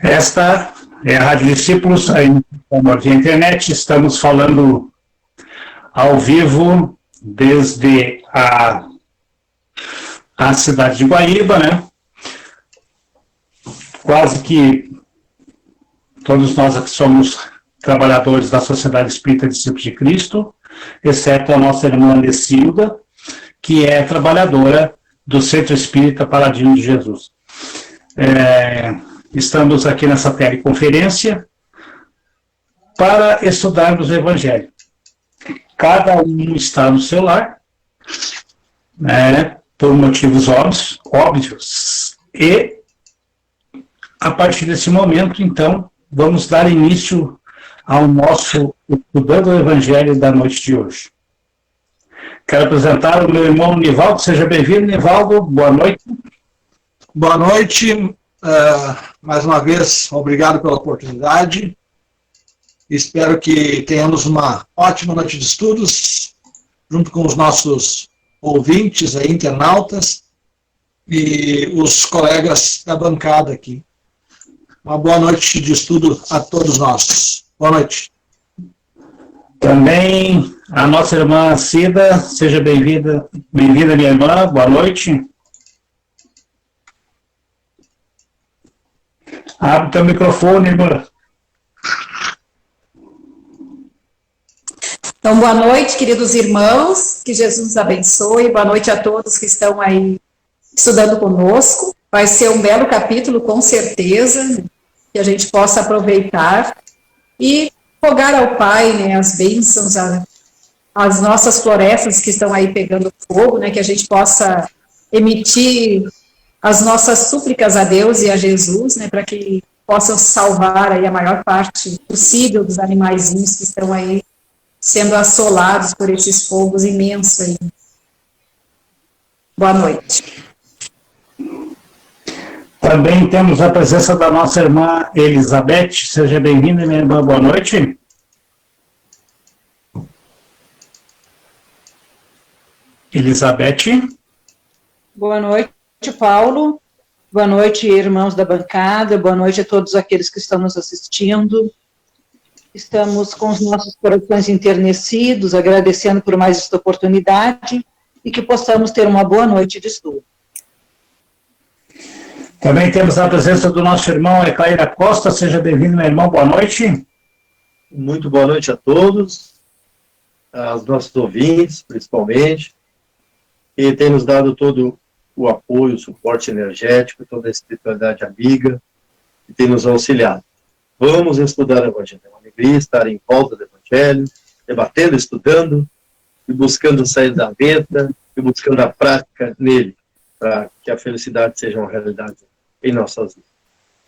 Esta é a Rádio Discípulos, aí via internet. Estamos falando ao vivo desde a cidade de Guaíba, né? Quase que todos nós aqui somos trabalhadores da Sociedade Espírita Discípulos de Cristo, exceto a nossa irmã Lecilda, que é trabalhadora do Centro Espírita Paladino de Jesus. Estamos aqui nessa teleconferência para estudarmos o Evangelho. Cada um está no seu lar, né, por motivos óbvios, e a partir desse momento, então, vamos dar início ao nosso Estudando o Evangelho da noite de hoje. Quero apresentar o meu irmão Nivaldo. Seja bem-vindo, Nivaldo. Boa noite. Boa noite. Mais uma vez, obrigado pela oportunidade. Espero que tenhamos uma ótima noite de estudos, junto com os nossos ouvintes, aí, internautas, e os colegas da bancada aqui. Uma boa noite de estudo a todos nós. Boa noite. Também a nossa irmã Cida. Seja bem-vinda, minha irmã. Boa noite. Abre o teu microfone, irmã. Então, boa noite, queridos irmãos, que Jesus nos abençoe, boa noite a todos que estão aí estudando conosco. Vai ser um belo capítulo, com certeza, que a gente possa aproveitar e rogar ao Pai, né, as bênçãos, as nossas florestas que estão aí pegando fogo, né, que a gente possa emitir as nossas súplicas a Deus e a Jesus, né, para que possam salvar aí a maior parte possível dos animaizinhos que estão aí sendo assolados por esses fogos imensos aí. Boa noite. Também temos a presença da nossa irmã Elizabeth. Seja bem-vinda, minha irmã. Boa noite. Elizabeth. Boa noite, Paulo. Boa noite, irmãos da bancada. Boa noite a todos aqueles que estão nos assistindo. Estamos com os nossos corações enternecidos, agradecendo por mais esta oportunidade e que possamos ter uma boa noite de estudo. Também temos a presença do nosso irmão Eclaíra Costa. Seja bem-vindo, meu irmão. Boa noite. Muito boa noite a todos, aos nossos ouvintes, principalmente, que tem nos dado todo o apoio, o suporte energético, toda a espiritualidade amiga, que tem nos auxiliado. Vamos estudar o Evangelho. É uma alegria estar em volta do Evangelho, debatendo, estudando, e buscando sair da veta, e buscando a prática nele, para que a felicidade seja uma realidade em nossas vidas.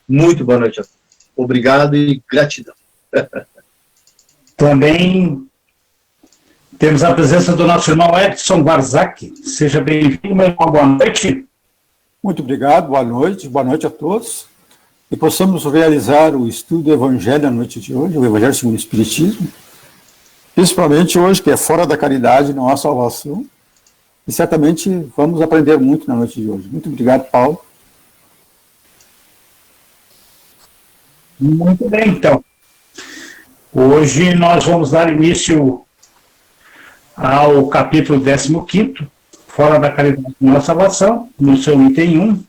Muito boa noite a todos. Obrigado e gratidão. Também temos a presença do nosso irmão Edson Barzak. Seja bem-vindo, meu irmão. Boa noite. Muito obrigado, boa noite a todos. E possamos realizar o estudo do Evangelho na noite de hoje, o Evangelho segundo o Espiritismo, principalmente hoje, que é fora da caridade, não há salvação. E certamente vamos aprender muito na noite de hoje. Muito obrigado, Paulo. Muito bem, então. Hoje nós vamos dar início ao capítulo 15º, Fora da Caridade não há salvação, no seu item 1.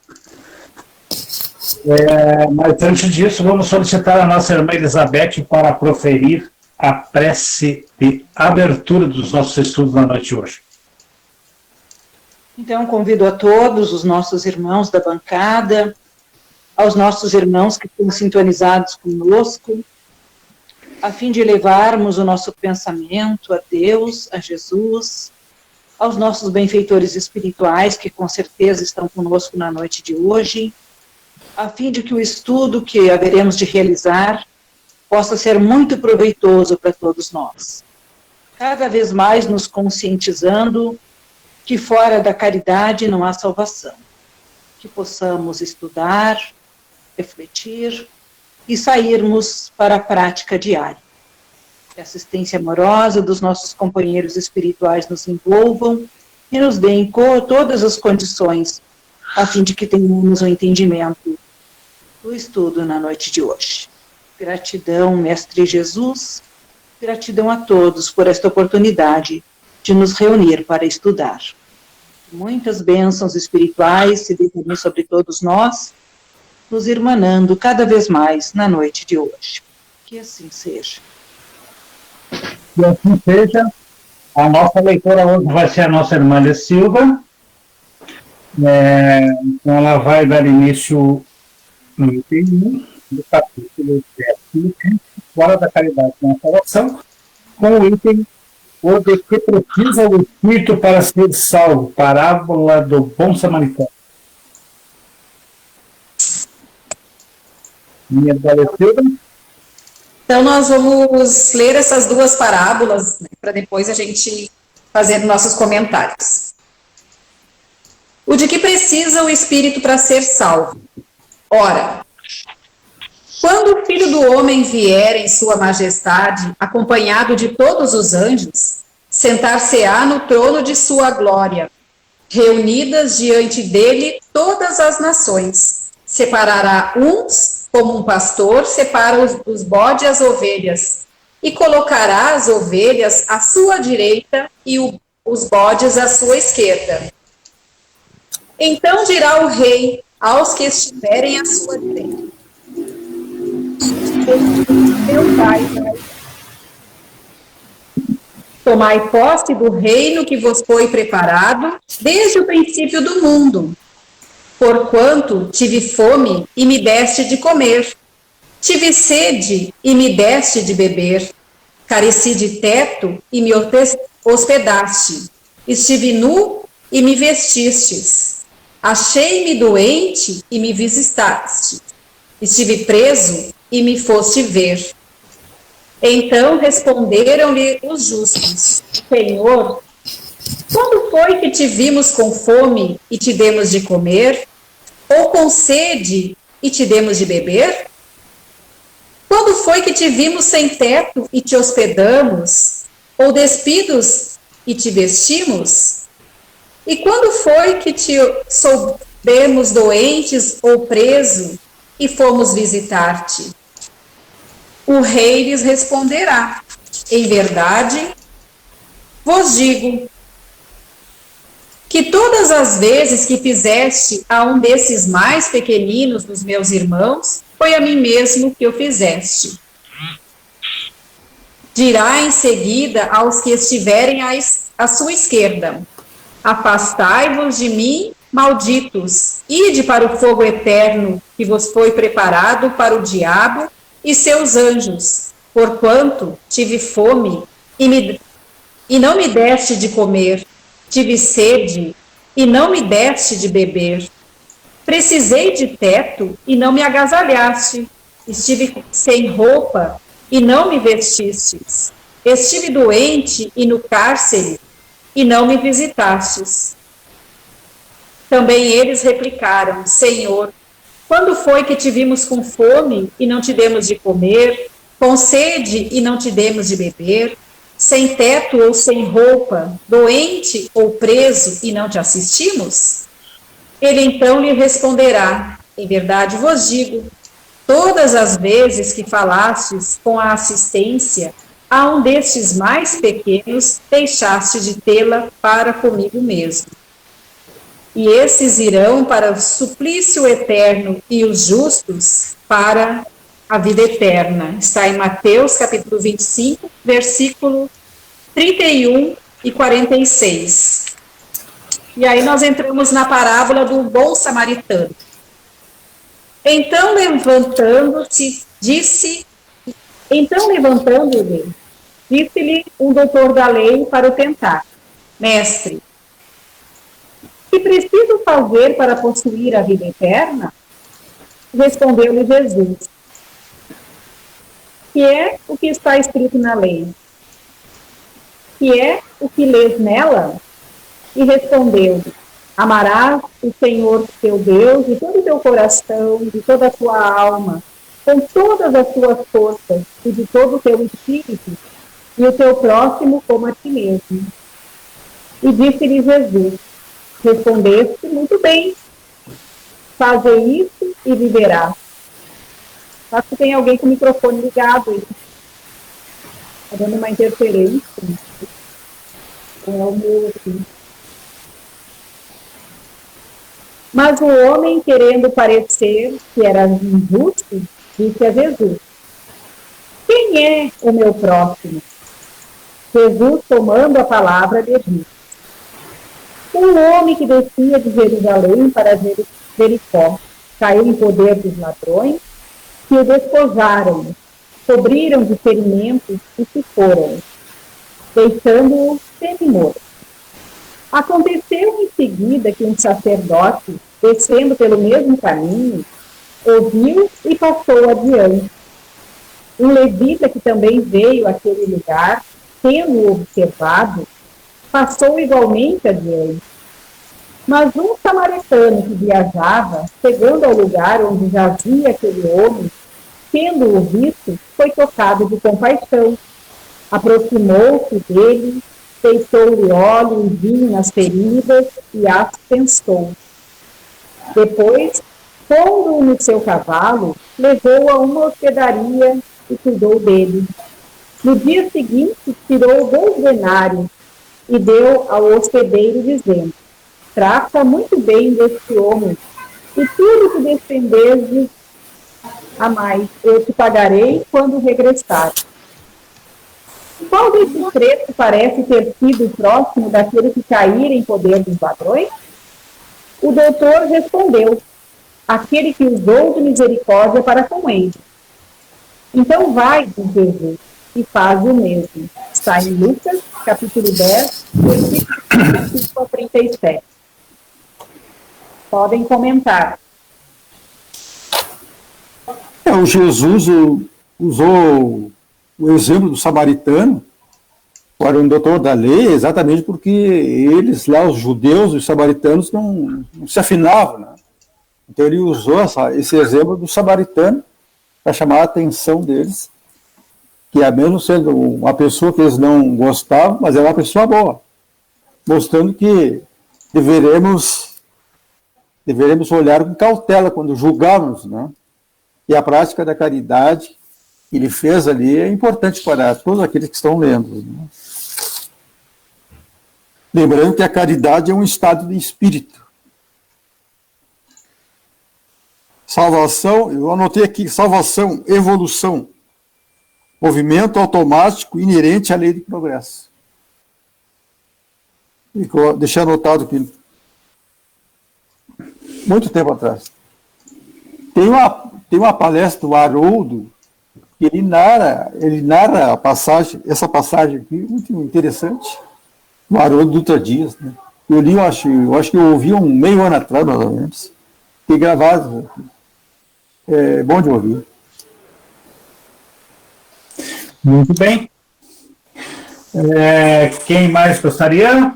Mas antes disso, vamos solicitar a nossa irmã Elizabeth para proferir a prece de abertura dos nossos estudos na noite de hoje. Então, convido a todos os nossos irmãos da bancada, aos nossos irmãos que estão sintonizados conosco, a fim de levarmos o nosso pensamento a Deus, a Jesus, aos nossos benfeitores espirituais, que com certeza estão conosco na noite de hoje, a fim de que o estudo que haveremos de realizar possa ser muito proveitoso para todos nós. Cada vez mais nos conscientizando que fora da caridade não há salvação. Que possamos estudar, refletir e sairmos para a prática diária. Que a assistência amorosa dos nossos companheiros espirituais nos envolvam e nos deem todas as condições a fim de que tenhamos um entendimento do estudo na noite de hoje. Gratidão, Mestre Jesus, gratidão a todos por esta oportunidade de nos reunir para estudar. Muitas bênçãos espirituais se derramem sobre todos nós, nos irmanando cada vez mais na noite de hoje. Que assim seja. Que assim seja. A nossa leitora hoje vai ser a nossa irmã de Silva. Então ela vai dar início no item 1 do capítulo 10, Fora da Caridade na Salvação, com o item O de que precisa o Espírito para ser salvo, parábola do bom samaritano. Minha Silva. Então, nós vamos ler essas duas parábolas, né, para depois a gente fazer nossos comentários. O de que precisa o Espírito para ser salvo? Ora, quando o Filho do Homem vier em sua majestade, acompanhado de todos os anjos, sentar-se-á no trono de sua glória, reunidas diante dele todas as nações, separará uns como um pastor separa os bodes e as ovelhas, e colocará as ovelhas à sua direita e os bodes à sua esquerda. Então dirá o rei aos que estiverem à sua direita: meu Pai, tomai posse do reino que vos foi preparado desde o princípio do mundo. Porquanto tive fome e me deste de comer, tive sede e me deste de beber, careci de teto e me hospedaste, estive nu e me vestistes, achei-me doente e me visitaste, estive preso e me foste ver. Então responderam-lhe os justos: Senhor, quando foi que te vimos com fome e te demos de comer? Ou com sede e te demos de beber? Quando foi que te vimos sem teto e te hospedamos? Ou despidos e te vestimos? E quando foi que te soubemos doentes ou preso e fomos visitar-te? O rei lhes responderá: em verdade, vos digo que todas as vezes que fizeste a um desses mais pequeninos dos meus irmãos, foi a mim mesmo que o fizeste. Dirá em seguida aos que estiverem à sua esquerda: afastai-vos de mim, malditos, ide para o fogo eterno que vos foi preparado para o diabo e seus anjos, porquanto tive fome e não me deste de comer, tive sede e não me deste de beber, precisei de teto e não me agasalhaste, estive sem roupa e não me vestistes, estive doente e no cárcere e não me visitastes. Também eles replicaram: Senhor, quando foi que te vimos com fome e não te demos de comer, com sede e não te demos de beber, sem teto ou sem roupa, doente ou preso e não te assistimos? Ele então lhe responderá: em verdade vos digo, todas as vezes que falastes com a assistência a um destes mais pequenos, deixaste de tê-la para comigo mesmo. E esses irão para o suplício eterno e os justos para a vida eterna. Está em Mateus, capítulo 25, versículo 31 e 46. E aí nós entramos na parábola do bom samaritano. Então, levantando-se, disse-lhe um doutor da lei para o tentar: Mestre, que preciso fazer para possuir a vida eterna? Respondeu-lhe Jesus: que é o que está escrito na lei? Que é o que lês nela? E respondeu-lhe: amarás o Senhor teu Deus de todo o teu coração, de toda a tua alma, com todas as tuas forças e de todo o teu espírito, e o teu próximo como a ti mesmo. E disse-lhe Jesus: respondeste muito bem, faze isso e viverás. Acho que tem alguém com o microfone ligado aí. Está dando uma interferência. É o meu aqui. Mas o homem, querendo parecer que era injusto, disse a Jesus: quem é o meu próximo? Jesus, tomando a palavra, lhe disse: um homem que descia de Jerusalém para Jericó caiu em poder dos ladrões, que o despojaram, cobriram de ferimentos e se foram, deixando-o semi-morto. Aconteceu em seguida que um sacerdote, descendo pelo mesmo caminho, ouviu e passou adiante. Um levita que também veio àquele lugar, tendo-o observado, passou igualmente adiante. Mas um samaritano que viajava, chegando ao lugar onde jazia aquele homem, tendo-o visto, foi tocado de compaixão. Aproximou-se dele, deitou-lhe óleo e vinho nas feridas e as pensou. Depois, pondo-o no seu cavalo, levou-o a uma hospedaria e cuidou dele. No dia seguinte, tirou 2 denários e deu ao hospedeiro, dizendo: trata muito bem deste homem, e tudo que despenderes a mais eu te pagarei quando regressar. Qual desses 3 parece ter sido o próximo daquele que caíra em poder dos ladrões? O doutor respondeu: aquele que usou de misericórdia para com ele. Então vai, diz Jesus, e faz o mesmo. Está em Lucas, capítulo 10, versículo 35 a 37. Podem comentar. O Jesus usou o exemplo do samaritano para um doutor da lei, exatamente porque eles lá, os judeus, os samaritanos, não se afinavam, né? Então ele usou esse exemplo do samaritano para chamar a atenção deles, que mesmo sendo uma pessoa que eles não gostavam, mas era uma pessoa boa, mostrando que deveremos olhar com cautela quando julgarmos, né? E a prática da caridade que ele fez ali é importante para todos aqueles que estão lendo, né? Lembrando que a caridade é um estado de espírito. Salvação, eu anotei aqui, salvação, evolução, movimento automático inerente à lei de progresso. Deixei anotado aqui, muito tempo atrás. Tem uma palestra do Haroldo, que ele narra essa passagem aqui, muito interessante, do Haroldo Dutra Dias, né? Eu li, eu acho que eu ouvi meio ano atrás, mais ou menos, e gravado. É bom de ouvir. Muito bem. Quem mais gostaria?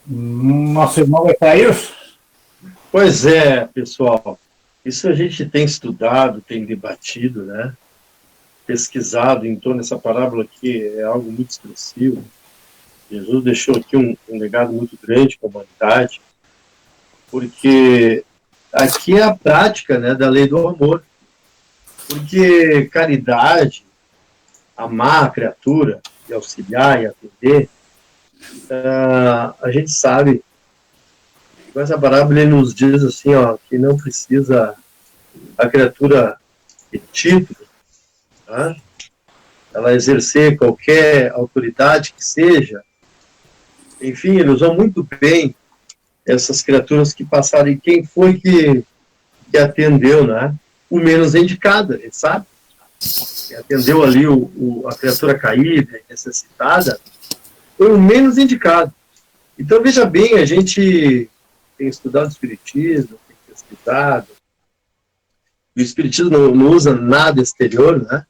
Nosso irmão Ecair. Pois é, pessoal. Isso a gente tem estudado, tem debatido, né? Pesquisado em torno dessa parábola que é algo muito expressivo. Jesus deixou aqui um legado muito grande para a humanidade, porque aqui é a prática, né, da lei do amor. Porque caridade, amar a criatura, e auxiliar e atender, a gente sabe, com essa parábola ele nos diz assim, ó, que não precisa a criatura de título, tá? Ela exercer qualquer autoridade que seja. Enfim, ele usou muito bem essas criaturas que passaram, e quem foi que atendeu, né? O menos indicado, ele sabe, que atendeu ali a criatura caída, necessitada, foi o menos indicado. Então, veja bem, a gente tem estudado o Espiritismo, tem pesquisado, o Espiritismo não usa nada exterior, né?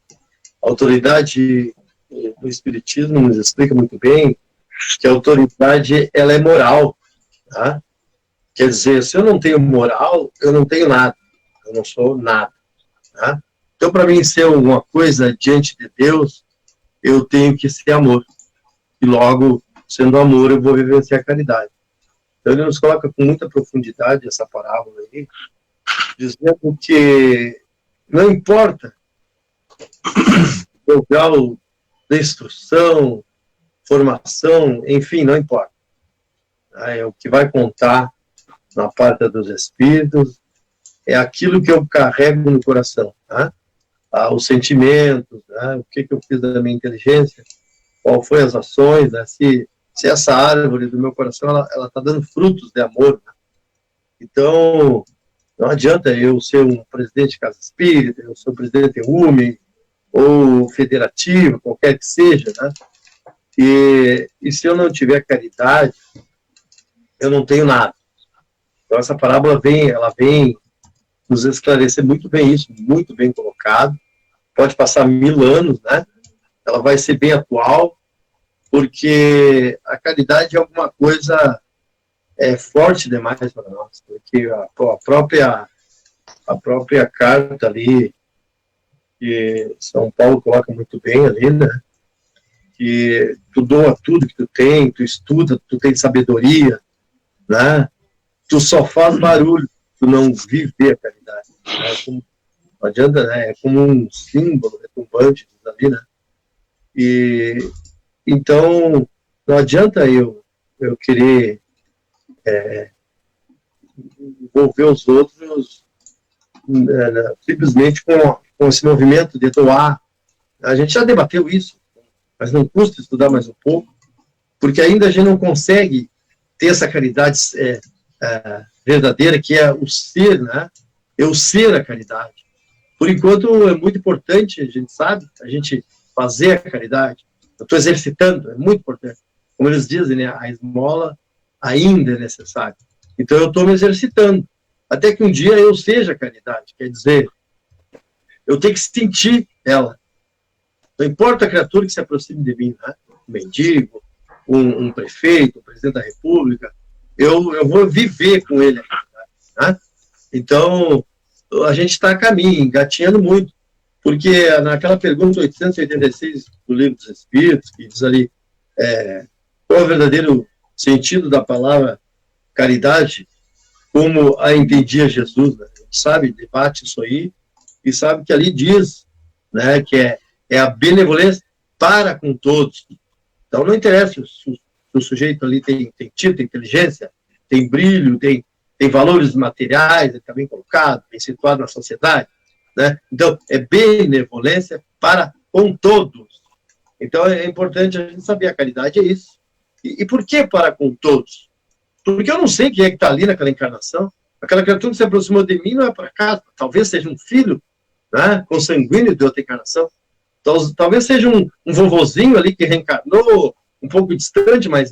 A autoridade do Espiritismo nos explica muito bem que a autoridade, ela é moral, tá? Quer dizer, se eu não tenho moral, eu não tenho nada, eu não sou nada, tá? Então, para mim ser alguma coisa diante de Deus, eu tenho que ser amor, e logo, sendo amor, eu vou vivenciar a caridade. Então, ele nos coloca com muita profundidade essa parábola aí, dizendo que não importa o grau de instrução, formação, enfim, não importa. É o que vai contar na parte dos espíritos, é aquilo que eu carrego no coração, tá? Os sentimentos, né? O que eu fiz da minha inteligência, qual foi as ações, né? Se essa árvore do meu coração, ela está dando frutos de amor, né? Então, não adianta eu ser um presidente de casa espírita, eu sou presidente de UME, ou federativo, qualquer que seja, né? E se eu não tiver caridade, eu não tenho nada. Então, essa parábola ela vem nos esclarecer muito bem isso, muito bem colocado. Pode passar 1000 anos, né? Ela vai ser bem atual, porque a caridade é alguma coisa forte demais para nós, porque a própria carta ali, que São Paulo coloca muito bem ali, né? Que tu doa tudo que tu tem, tu estuda, tu tem sabedoria, né? Tu só faz barulho, tu não vive a caridade. Né? Não adianta, né? É como um símbolo retumbante ali, né? E então não adianta eu querer envolver os outros simplesmente com esse movimento de doar. A gente já debateu isso, mas não custa estudar mais um pouco, porque ainda a gente não consegue ter essa caridade verdadeira, que é o ser, né? Eu ser a caridade. Por enquanto, é muito importante, a gente sabe, a gente fazer a caridade. Eu estou exercitando, é muito importante. Como eles dizem, né? A esmola ainda é necessária. Então, eu estou me exercitando, até que um dia eu seja a caridade. Quer dizer, eu tenho que sentir ela. Não importa a criatura que se aproxime de mim, né? Um mendigo, um prefeito, um presidente da república, eu vou viver com ele, né? Então, a gente está a caminho, engatinhando muito, porque naquela pergunta 886 do Livro dos Espíritos, que diz ali, qual é o verdadeiro sentido da palavra caridade, como a entendia Jesus, né? A gente sabe, debate isso aí, e sabe que ali diz, né, que é a benevolência para com todos. Então, não interessa se o sujeito ali tem título, tem inteligência, tem brilho, tem valores materiais, ele está bem colocado, bem situado na sociedade, né? Então, é benevolência para com todos. Então, é importante a gente saber, a caridade é isso. E por que para com todos? Porque eu não sei quem é que está ali naquela encarnação. Aquela criatura que se aproximou de mim não é para casa. Talvez seja um filho, né, consanguíneo de outra encarnação. Talvez seja um vovozinho ali que reencarnou, um pouco distante, mas...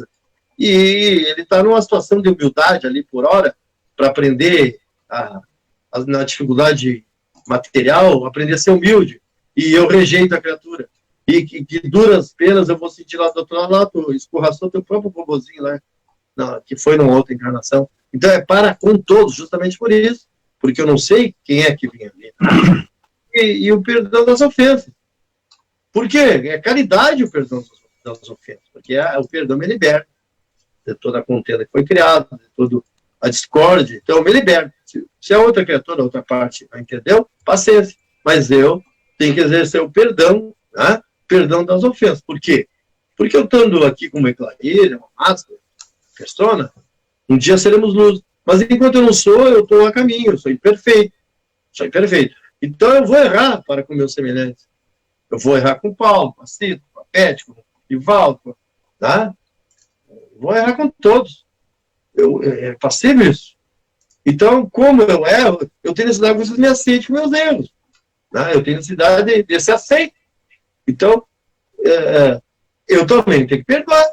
E ele está numa situação de humildade ali por hora, para aprender na dificuldade material, aprender a ser humilde. E eu rejeito a criatura. E que duras penas eu vou sentir lá do outro lado, tu escorraçou teu próprio vovozinho lá, que foi numa outra encarnação. Então é para com todos, justamente por isso. Porque eu não sei quem é que vinha ali. E o perdão das ofensas. Por quê? É caridade o perdão das ofensas. Porque o perdão me liberta de toda a contenda que foi criada, de toda a discórdia. Então me liberta. Se a outra criatura, a outra parte não entendeu, paciência. Mas eu tenho que exercer o perdão, né? Perdão das ofensas. Por quê? Porque eu estando aqui com uma eclareira, uma máscara, persona, um dia seremos luz. Mas enquanto eu não sou, eu estou a caminho, eu sou imperfeito. Sou imperfeito. Então eu vou errar para com meus semelhantes. Eu vou errar com o Paulo, com a Cito, com a Pet, com o Ivaldo, tá? Eu vou errar com todos. É passível isso. Então, como eu erro, eu tenho necessidade que vocês me aceitem com meus erros. Né? Eu tenho necessidade de ser aceito. Então, eu também tenho que perdoar.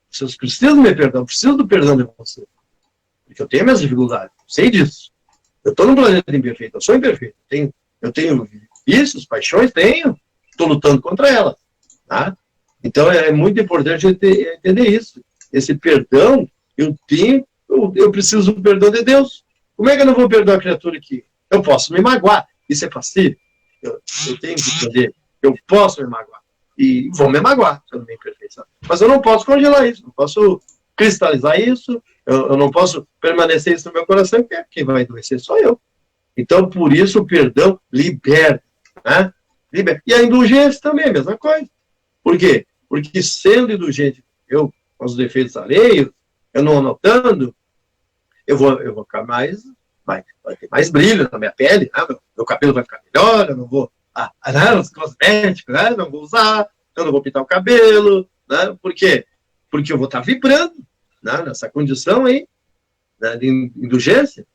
Vocês precisam me perdoar, eu preciso do perdão de vocês. Porque eu tenho minhas dificuldades, eu sei disso. Eu estou num planeta imperfeito, eu sou imperfeito. Eu tenho vícios, paixões, estou lutando contra elas. Tá? Então, é muito importante entender isso. Esse perdão, eu preciso do perdão de Deus. Como é que eu não vou perdoar a criatura aqui? Eu posso me magoar, isso é passível. Eu tenho que entender, eu posso me magoar. E vou me magoar, se eu não me imperfeição. Mas eu não posso congelar isso, não posso cristalizar isso Eu não posso permanecer isso no meu coração, porque quem vai adoecer sou eu. Então, por isso, o perdão liberta, né? Liberta. E a indulgência também é a mesma coisa. Por quê? Porque sendo indulgente, eu, com os defeitos alheios, eu não anotando, eu vou ficar mais, vai ter mais brilho na minha pele, né? Meu cabelo vai ficar melhor, eu não vou, os cosméticos, né? Não vou usar, eu não vou pintar o cabelo, né? Por quê? Porque eu vou estar vibrando, né? Nessa condição aí, né? De indulgência,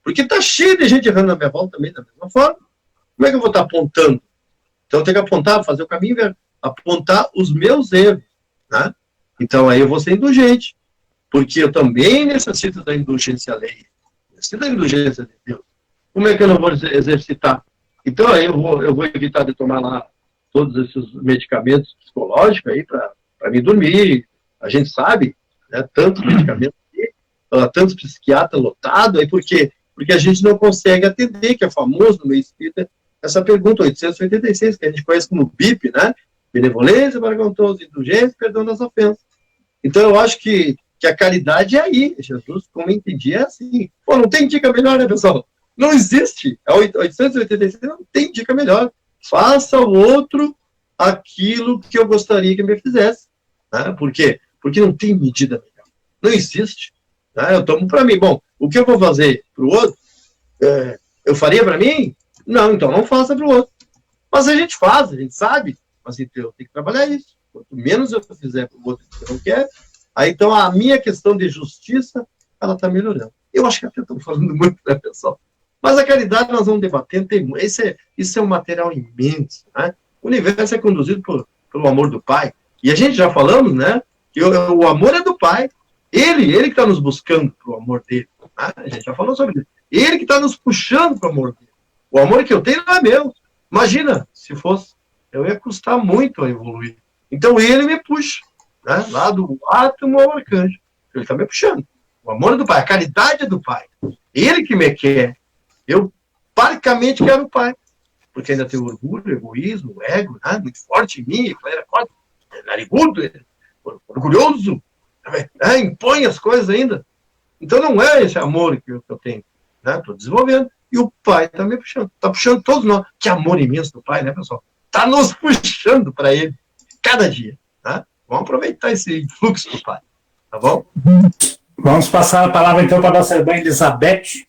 porque está cheio de gente errando na minha volta também, da mesma forma. Como é que eu vou estar apontando? Então eu tenho que apontar, fazer o caminho, apontar os meus erros, né? Então aí eu vou ser indulgente, porque eu também necessito da indulgência alheia, necessito da indulgência de Deus. Como é que eu não vou exercitar? Então aí eu vou evitar de tomar lá todos esses medicamentos psicológicos aí para me dormir. A gente sabe, né, tantos medicamentos aqui, tantos psiquiatras lotados, aí por quê? Porque a gente não consegue atender, que é famoso no meio espírita, essa pergunta 886, que a gente conhece como BIP, né? Benevolência para com todos, indulgência, perdão das ofensas. Então eu acho que a caridade é aí. Jesus, como eu entendi, é assim. Pô, não tem dica melhor, né, pessoal? Não existe. A 886 não tem dica melhor. Faça ao outro aquilo que eu gostaria que me fizesse. Né? Por quê? Porque não tem medida melhor. Não existe. Né? Eu tomo para mim. Bom, o que eu vou fazer para o outro, eu faria para mim? Não, então não faça para o outro. Mas a gente faz, a gente sabe. Mas então eu tenho que trabalhar isso. Quanto menos eu fizer para o outro que eu não quero, aí então a minha questão de justiça, ela está melhorando. Eu acho que até estamos falando muito, né, pessoal? Mas a caridade nós vamos debatendo, isso é um material imenso, né? O universo é conduzido pelo amor do Pai. E a gente já falamos, né, que o amor é do Pai. Ele que está nos buscando para o amor dele. Né? A gente já falou sobre isso. Ele que está nos puxando para o amor dele. O amor que eu tenho não é meu. Imagina, se fosse, eu ia custar muito a evoluir. Então ele me puxa, né? Lá do átomo ao arcanjo. Ele está me puxando. O amor é do Pai, a caridade é do Pai. Ele que me quer. Eu, praticamente, quero o Pai. Porque ainda tem orgulho, egoísmo, ego, né? Muito forte em mim, era forte, narigudo, orgulhoso, impõe as coisas ainda. Então não é esse amor que eu tenho. Estou desenvolvendo. E o Pai está me puxando. Está puxando todos nós. Que amor imenso do Pai, né, pessoal? Está nos puxando para Ele. Cada dia. Tá? Vamos aproveitar esse fluxo do Pai. Tá bom? Vamos passar a palavra, então, para a nossa irmã Elizabeth.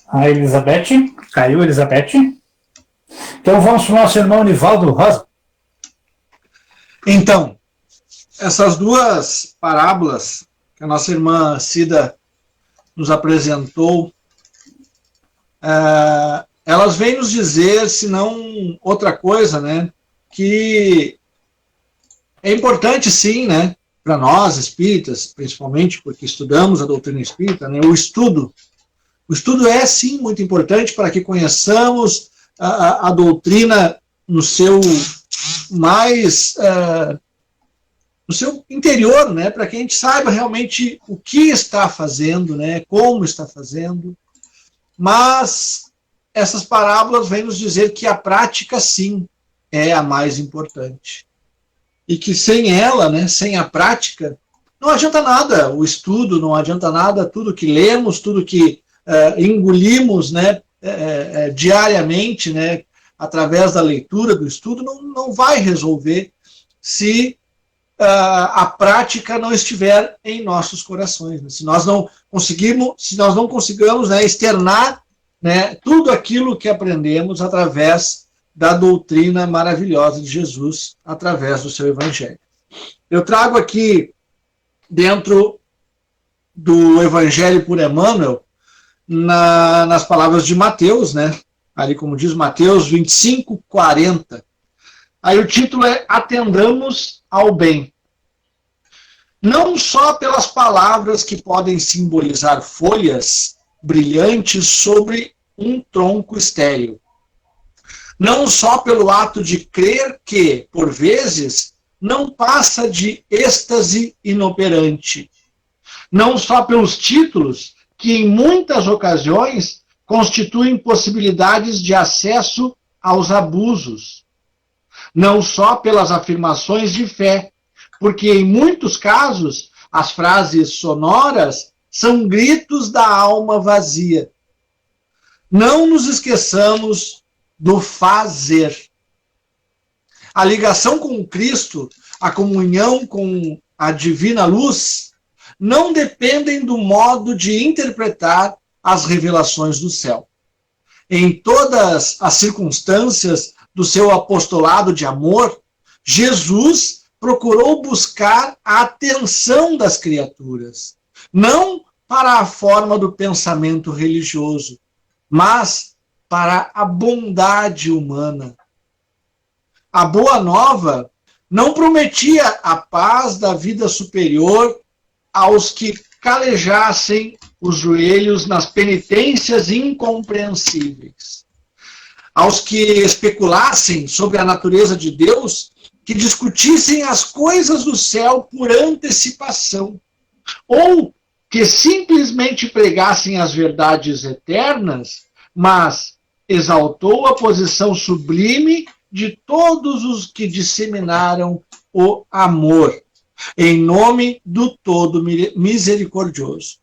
A Elizabeth. Caiu, Elizabeth. Então, vamos para o nosso irmão Nivaldo Rosa. Então, essas duas parábolas que a nossa irmã Cida nos apresentou, elas vêm nos dizer, se não outra coisa, né, que é importante, sim, né, para nós espíritas, principalmente porque estudamos a doutrina espírita, né, o estudo é, sim, muito importante para que conheçamos a doutrina no seu mais no seu interior, né, para que a gente saiba realmente o que está fazendo, né, como está fazendo. Mas essas parábolas vêm nos dizer que a prática, sim, é a mais importante. E que sem ela, né, sem a prática, não adianta nada o estudo, não adianta nada tudo que lemos, tudo que engolimos, né, diariamente, né, através da leitura, do estudo, não vai resolver se a prática não estiver em nossos corações. Né? Se nós não conseguimos, né, externar, né, tudo aquilo que aprendemos através da doutrina maravilhosa de Jesus, através do seu Evangelho. Eu trago aqui, dentro do Evangelho por Emmanuel, nas palavras de Mateus, né, ali como diz Mateus 25, 40. Aí o título é Atendamos ao Bem. Não só pelas palavras que podem simbolizar folhas brilhantes sobre um tronco estéril. Não só pelo ato de crer que, por vezes, não passa de êxtase inoperante. Não só pelos títulos que, em muitas ocasiões, constituem possibilidades de acesso aos abusos. Não só pelas afirmações de fé, porque, em muitos casos, as frases sonoras são gritos da alma vazia. Não nos esqueçamos do fazer. A ligação com Cristo, a comunhão com a divina luz, não dependem do modo de interpretar as revelações do céu. Em todas as circunstâncias do seu apostolado de amor, Jesus procurou buscar a atenção das criaturas, não para a forma do pensamento religioso, mas para a bondade humana. A Boa Nova não prometia a paz da vida superior aos que calejassem os joelhos nas penitências incompreensíveis, aos que especulassem sobre a natureza de Deus, que discutissem as coisas do céu por antecipação, ou que simplesmente pregassem as verdades eternas, mas exaltou a posição sublime de todos os que disseminaram o amor, em nome do Todo Misericordioso.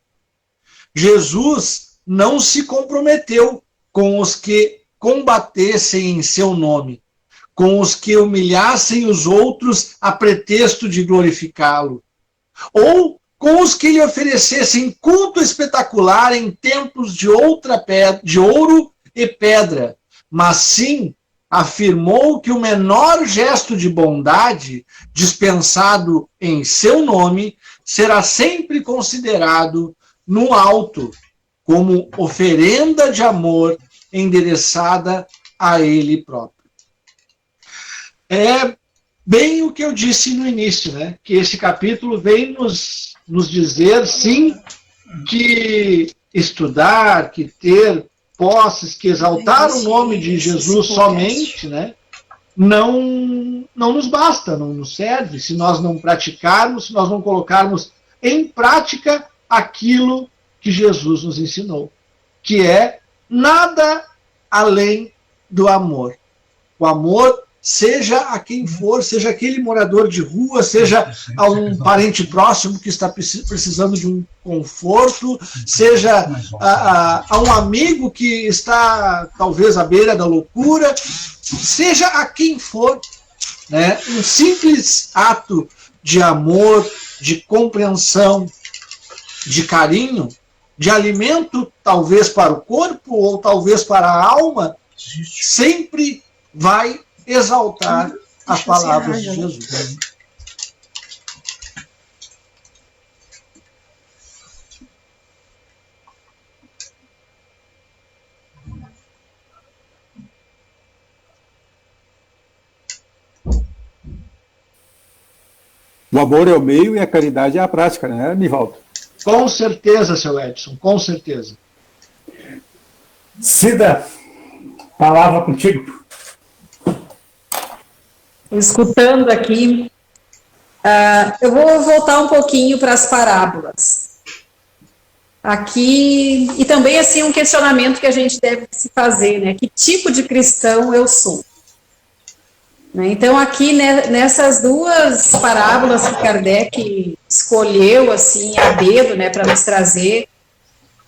Jesus não se comprometeu com os que combatessem em seu nome, com os que humilhassem os outros a pretexto de glorificá-lo, ou com os que lhe oferecessem culto espetacular em templos de ouro e pedra, mas sim afirmou que o menor gesto de bondade dispensado em seu nome será sempre considerado no alto como oferenda de amor endereçada a ele próprio. É bem o que eu disse no início, né? Que esse capítulo vem nos dizer, sim, que estudar, que ter posses, que exaltar o nome de Jesus somente, né? Não nos basta, não nos serve, se nós não praticarmos, se nós não colocarmos em prática aquilo que Jesus nos ensinou, que é nada além do amor. O amor, seja a quem for, seja aquele morador de rua, seja a um parente próximo que está precisando de um conforto, seja a um amigo que está talvez à beira da loucura, seja a quem for, né? Um simples ato de amor, de compreensão, de carinho, de alimento, talvez para o corpo ou talvez para a alma, sempre vai exaltar as palavras de Jesus. O amor é o meio e a caridade é a prática, né, Nivaldo? Com certeza, seu Edson, com certeza. Cida, palavra contigo. Escutando aqui, eu vou voltar um pouquinho para as parábolas. Aqui, e também assim um questionamento que a gente deve se fazer, né? Que tipo de cristão eu sou? Né? Então aqui, né, nessas duas parábolas que Kardec escolheu assim a dedo, né, para nos trazer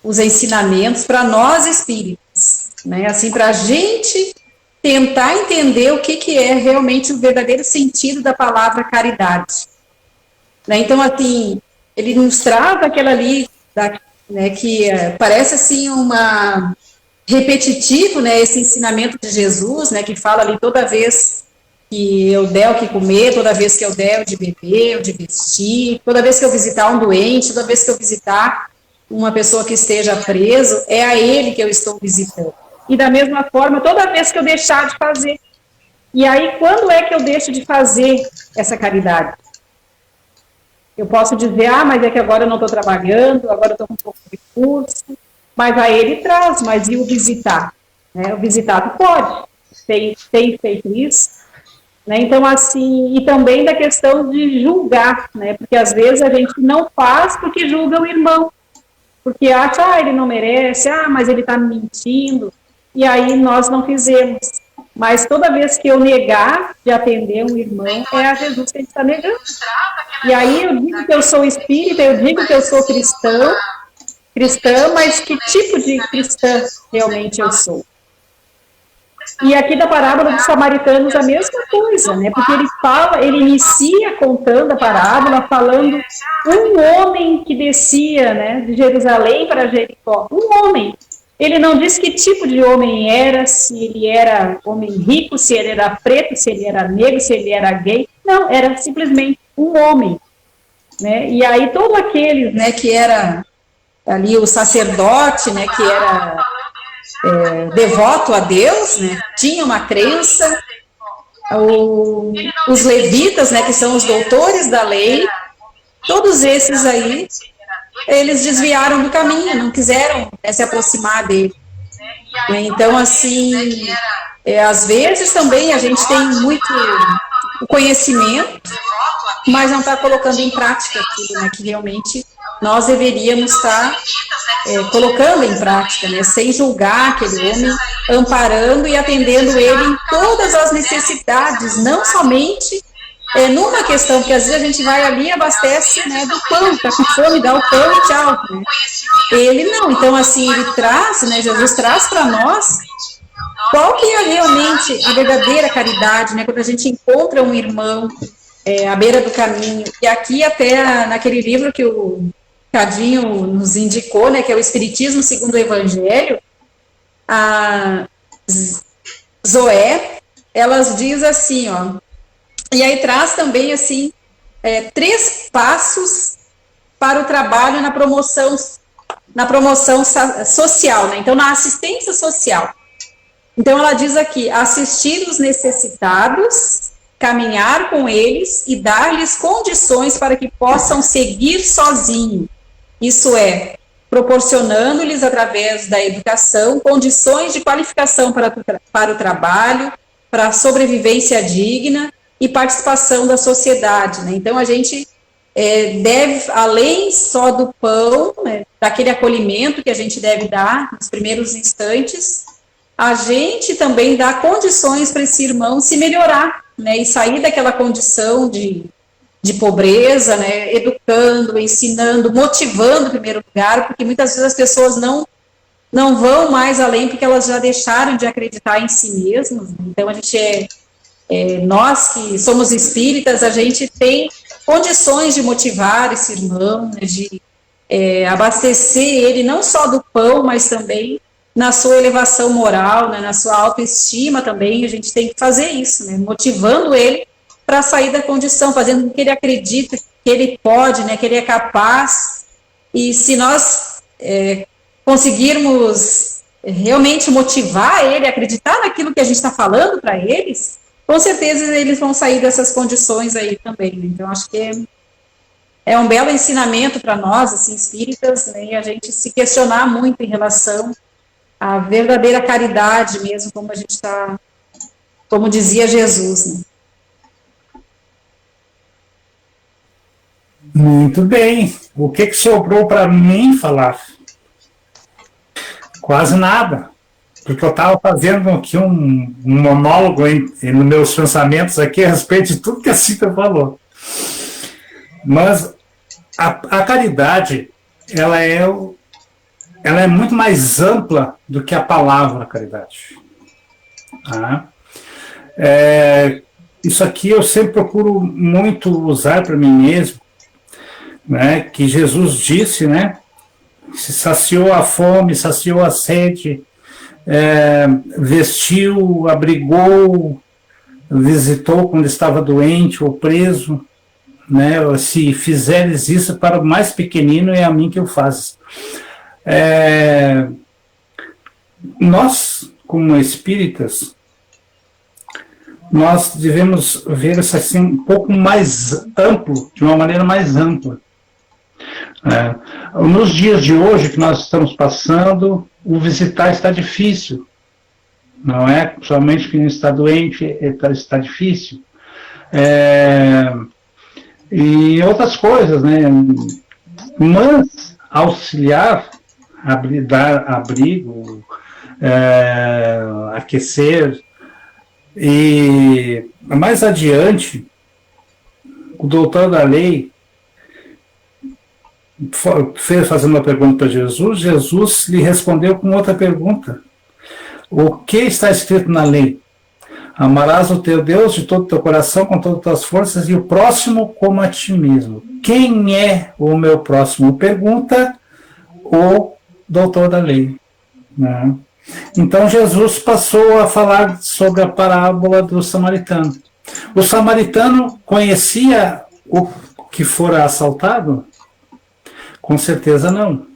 os ensinamentos para nós espíritas, né? Assim, para a gente tentar entender o que é realmente o verdadeiro sentido da palavra caridade. Né? Então, assim, ele nos traz aquela ali, né, que parece assim uma repetitivo, né, esse ensinamento de Jesus, né, que fala ali toda vez que eu der o que comer, toda vez que eu der o de beber, o de vestir, toda vez que eu visitar um doente, toda vez que eu visitar uma pessoa que esteja preso, é a ele que eu estou visitando. E da mesma forma, toda vez que eu deixar de fazer. E aí, quando é que eu deixo de fazer essa caridade? Eu posso dizer, mas é que agora eu não estou trabalhando, agora eu estou com pouco recurso, mas aí ele traz, mas e o visitar? Né? O visitado pode, tem feito isso. Né? Então, assim, e também da questão de julgar, né? Porque às vezes a gente não faz porque julga o irmão, porque acha, ele não merece, mas ele está mentindo. E aí nós não fizemos. Mas toda vez que eu negar de atender um irmão, é a Jesus que a gente está negando. E aí eu digo que eu sou espírita, eu digo que eu sou cristã, mas que tipo de cristã realmente eu sou? E aqui da parábola dos samaritanos a mesma coisa, né? Porque ele inicia contando a parábola, falando um homem que descia, né, de Jerusalém para Jericó. Um homem. Ele não diz que tipo de homem era, se ele era homem rico, se ele era preto, se ele era negro, se ele era gay. Não, era simplesmente um homem, né? E aí todo aquele, né, que era ali o sacerdote, né, que era devoto a Deus, né, tinha uma crença, os levitas, né, que são os doutores da lei, todos esses aí, eles desviaram do caminho, não quiseram se aproximar dele. Então, assim, às vezes também a gente tem muito o conhecimento, mas não está colocando em prática aquilo, né, que realmente nós deveríamos estar colocando em prática, né, sem julgar aquele homem, amparando e atendendo ele em todas as necessidades, não somente numa questão, porque às vezes a gente vai ali e abastece, né, do pão, está com fome, dá o pão e tchau. Né? Ele não, então assim, ele traz, né, Jesus traz para nós qual que é realmente a verdadeira caridade, né, quando a gente encontra um irmão à beira do caminho, e aqui até naquele livro que o Cadinho nos indicou, né, que é o Espiritismo segundo o Evangelho, a Zoé, elas diz assim, ó, e aí traz também, assim, 3 passos para o trabalho na promoção social, né? Então, na assistência social. Então, ela diz aqui, assistir os necessitados, caminhar com eles e dar-lhes condições para que possam seguir sozinhos. Isso é, proporcionando-lhes, através da educação, condições de qualificação para o trabalho, para a sobrevivência digna, e participação da sociedade, né? Então a gente deve, além só do pão, né, daquele acolhimento que a gente deve dar nos primeiros instantes, a gente também dá condições para esse irmão se melhorar, né, e sair daquela condição de pobreza, né, educando, ensinando, motivando em primeiro lugar, porque muitas vezes as pessoas não vão mais além porque elas já deixaram de acreditar em si mesmas, né? Então a gente nós que somos espíritas, a gente tem condições de motivar esse irmão, né, de abastecer ele não só do pão, mas também na sua elevação moral, né, na sua autoestima também, a gente tem que fazer isso, né, motivando ele para sair da condição, fazendo com que ele acredite que ele pode, né, que ele é capaz, e se nós conseguirmos realmente motivar ele, acreditar naquilo que a gente está falando para eles, com certeza eles vão sair dessas condições aí também, né? Então acho que é um belo ensinamento para nós, assim, espíritas, né, e a gente se questionar muito em relação à verdadeira caridade mesmo, como a gente está, como dizia Jesus, né? Muito bem. O que sobrou para mim falar? Quase nada. Porque eu estava fazendo aqui um monólogo nos meus pensamentos aqui a respeito de tudo que a Cita falou. Mas a caridade, ela é muito mais ampla do que a palavra caridade. Tá? Isso aqui eu sempre procuro muito usar para mim mesmo, né, que Jesus disse, né, se saciou a fome, saciou a sede, vestiu, abrigou, visitou quando estava doente ou preso, né? Se fizeres isso para o mais pequenino, é a mim que eu faço. Nós, como espíritas, nós devemos ver isso assim um pouco mais amplo, de uma maneira mais ampla. Nos dias de hoje que nós estamos passando, o visitar está difícil, não é? Somente quem está doente está difícil. E outras coisas, né? Mas auxiliar, dar abrigo, aquecer, E mais adiante, o doutor da lei fez fazendo uma pergunta para Jesus, Jesus lhe respondeu com outra pergunta. O que está escrito na lei? Amarás o teu Deus de todo o teu coração, com todas as tuas forças, e o próximo como a ti mesmo. Quem é o meu próximo? Pergunta o doutor da lei. Né? Então Jesus passou a falar sobre a parábola do samaritano. O samaritano conhecia o que fora assaltado? Com certeza não.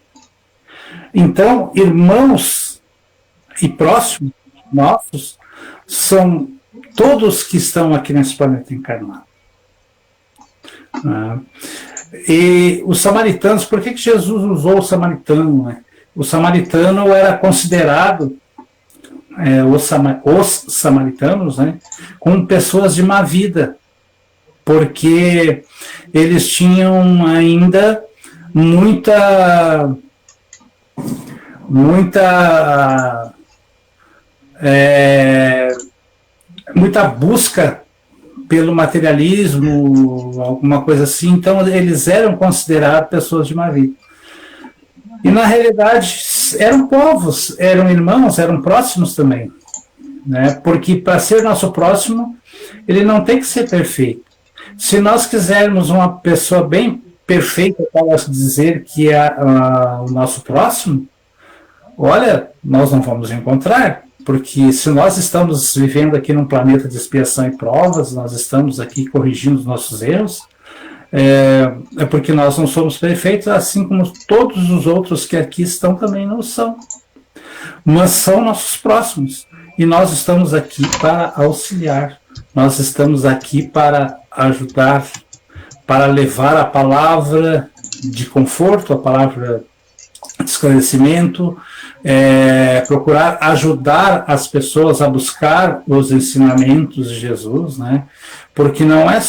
Então, irmãos e próximos nossos são todos que estão aqui nesse planeta encarnado. E os samaritanos, por que Jesus usou o samaritano? Né? O samaritano era considerado, os samaritanos, né, como pessoas de má vida, porque eles tinham ainda muita busca pelo materialismo, alguma coisa assim. Então eles eram considerados pessoas de má vida. E na realidade eram povos, eram irmãos, eram próximos também, né? Porque para ser nosso próximo, ele não tem que ser perfeito. Se nós quisermos uma pessoa bem perfeita para dizer que é o nosso próximo, olha, nós não vamos encontrar, porque se nós estamos vivendo aqui num planeta de expiação e provas, nós estamos aqui corrigindo os nossos erros, é porque nós não somos perfeitos, assim como todos os outros que aqui estão também não são. Mas são nossos próximos. E nós estamos aqui para auxiliar, nós estamos aqui para ajudar, para levar a palavra de conforto, a palavra de esclarecimento, procurar ajudar as pessoas a buscar os ensinamentos de Jesus, né? Porque não é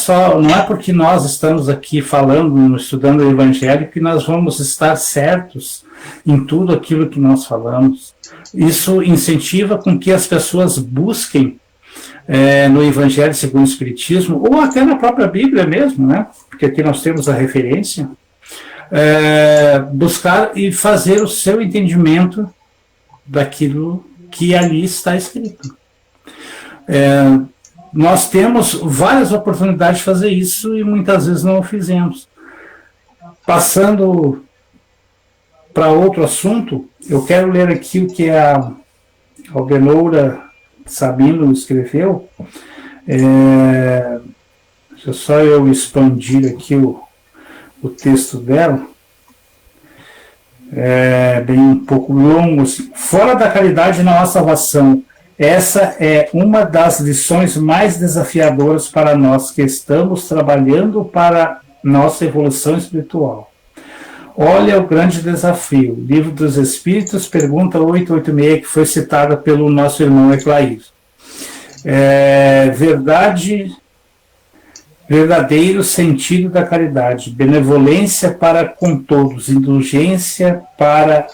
porque nós estamos aqui falando, estudando o Evangelho, que nós vamos estar certos em tudo aquilo que nós falamos. Isso incentiva com que as pessoas busquem no Evangelho segundo o Espiritismo, ou até na própria Bíblia mesmo, né? Porque aqui nós temos a referência, buscar e fazer o seu entendimento daquilo que ali está escrito. Nós temos várias oportunidades de fazer isso e muitas vezes não o fizemos. Passando para outro assunto, eu quero ler aqui o que a Albeneira Sabino escreveu. Deixa só eu expandir aqui o texto dela. Bem um pouco longo. Assim. Fora da caridade não há salvação. Essa é uma das lições mais desafiadoras para nós que estamos trabalhando para nossa evolução espiritual. Olha o grande desafio. Livro dos Espíritos, pergunta 886, que foi citada pelo nosso irmão Eclair. Verdadeiro sentido da caridade, benevolência para com todos, indulgência para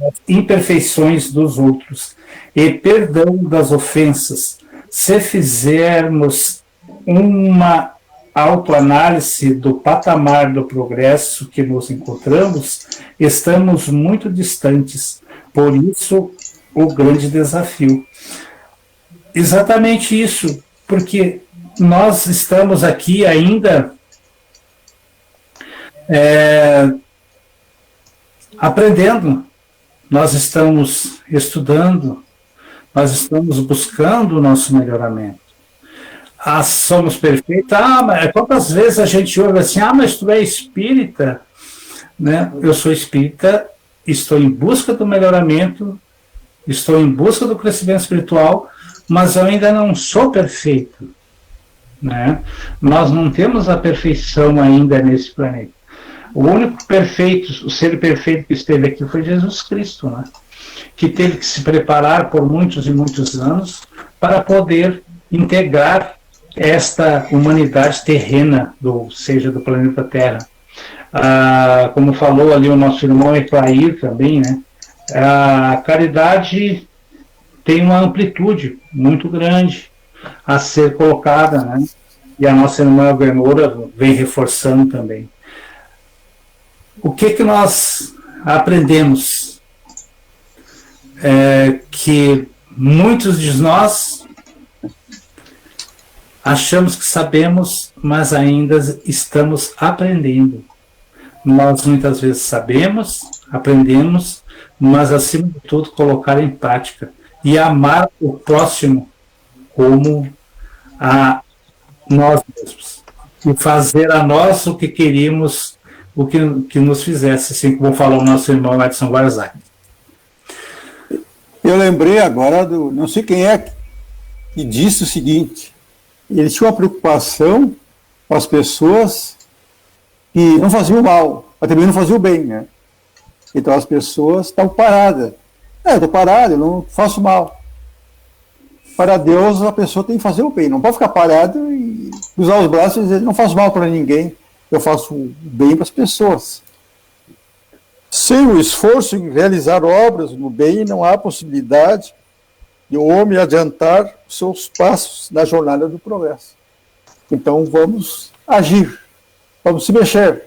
as imperfeições dos outros e perdão das ofensas. Se fizermos uma autoanálise do patamar do progresso que nos encontramos, estamos muito distantes. Por isso, o grande desafio. Exatamente isso, porque nós estamos aqui ainda aprendendo, nós estamos estudando, nós estamos buscando o nosso melhoramento. Somos perfeitos. Mas quantas vezes a gente ouve assim, mas tu é espírita? Né? Eu sou espírita, estou em busca do melhoramento, estou em busca do crescimento espiritual, mas eu ainda não sou perfeito. Né? Nós não temos a perfeição ainda nesse planeta. O único perfeito, o ser perfeito que esteve aqui foi Jesus Cristo, né? Que teve que se preparar por muitos e muitos anos para poder integrar esta humanidade terrena, seja do planeta Terra. Como falou ali o nosso irmão Eclair também, né? A caridade tem uma amplitude muito grande. a ser colocada, né? E a nossa irmã Glenora vem reforçando também. O que nós aprendemos? Que muitos de nós achamos que sabemos, mas ainda estamos aprendendo. Nós muitas vezes sabemos, aprendemos, mas acima de tudo colocar em prática e amar o próximo como a nós mesmos e fazer a nós o que queríamos, o que nos fizesse, assim como falou o nosso irmão lá de São Guarzai. Eu lembrei agora não sei quem é que disse o seguinte: ele tinha uma preocupação com as pessoas que não faziam mal, mas também não faziam bem, né? Então as pessoas estão paradas. Eu estou parado, eu não faço mal. Para Deus, a pessoa tem que fazer o bem, não pode ficar parado e cruzar os braços e dizer: não faço mal para ninguém, eu faço o bem para as pessoas. Sem o esforço em realizar obras no bem, não há possibilidade de o homem adiantar os seus passos na jornada do progresso. Então vamos agir, vamos se mexer.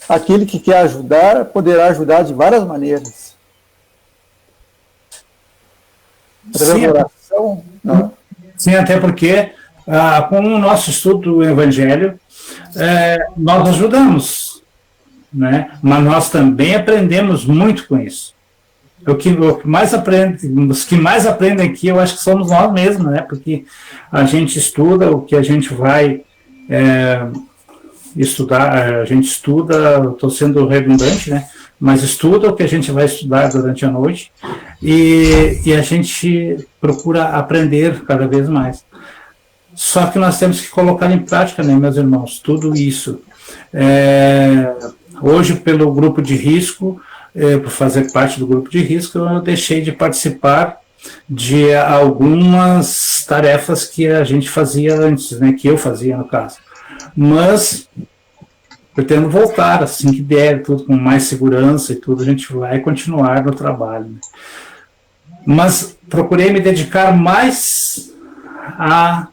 Aquele que quer ajudar poderá ajudar de várias maneiras. Sim, até porque com o nosso estudo do Evangelho, nós ajudamos, né? Mas nós também aprendemos muito com isso. Os que mais aprendem aqui, eu acho que somos nós mesmos, né? Porque a gente estuda o que a gente vai estudar, a gente estuda, estou sendo redundante, né? Mas estuda o que a gente vai estudar durante a noite e a gente procura aprender cada vez mais. Só que nós temos que colocar em prática, né, meus irmãos, tudo isso. Hoje, pelo grupo de risco, por fazer parte do grupo de risco, eu deixei de participar de algumas tarefas que a gente fazia antes, né, que eu fazia, no caso. Mas pretendo voltar, assim que der, tudo com mais segurança e tudo, a gente vai continuar no trabalho. Né? Mas procurei me dedicar mais à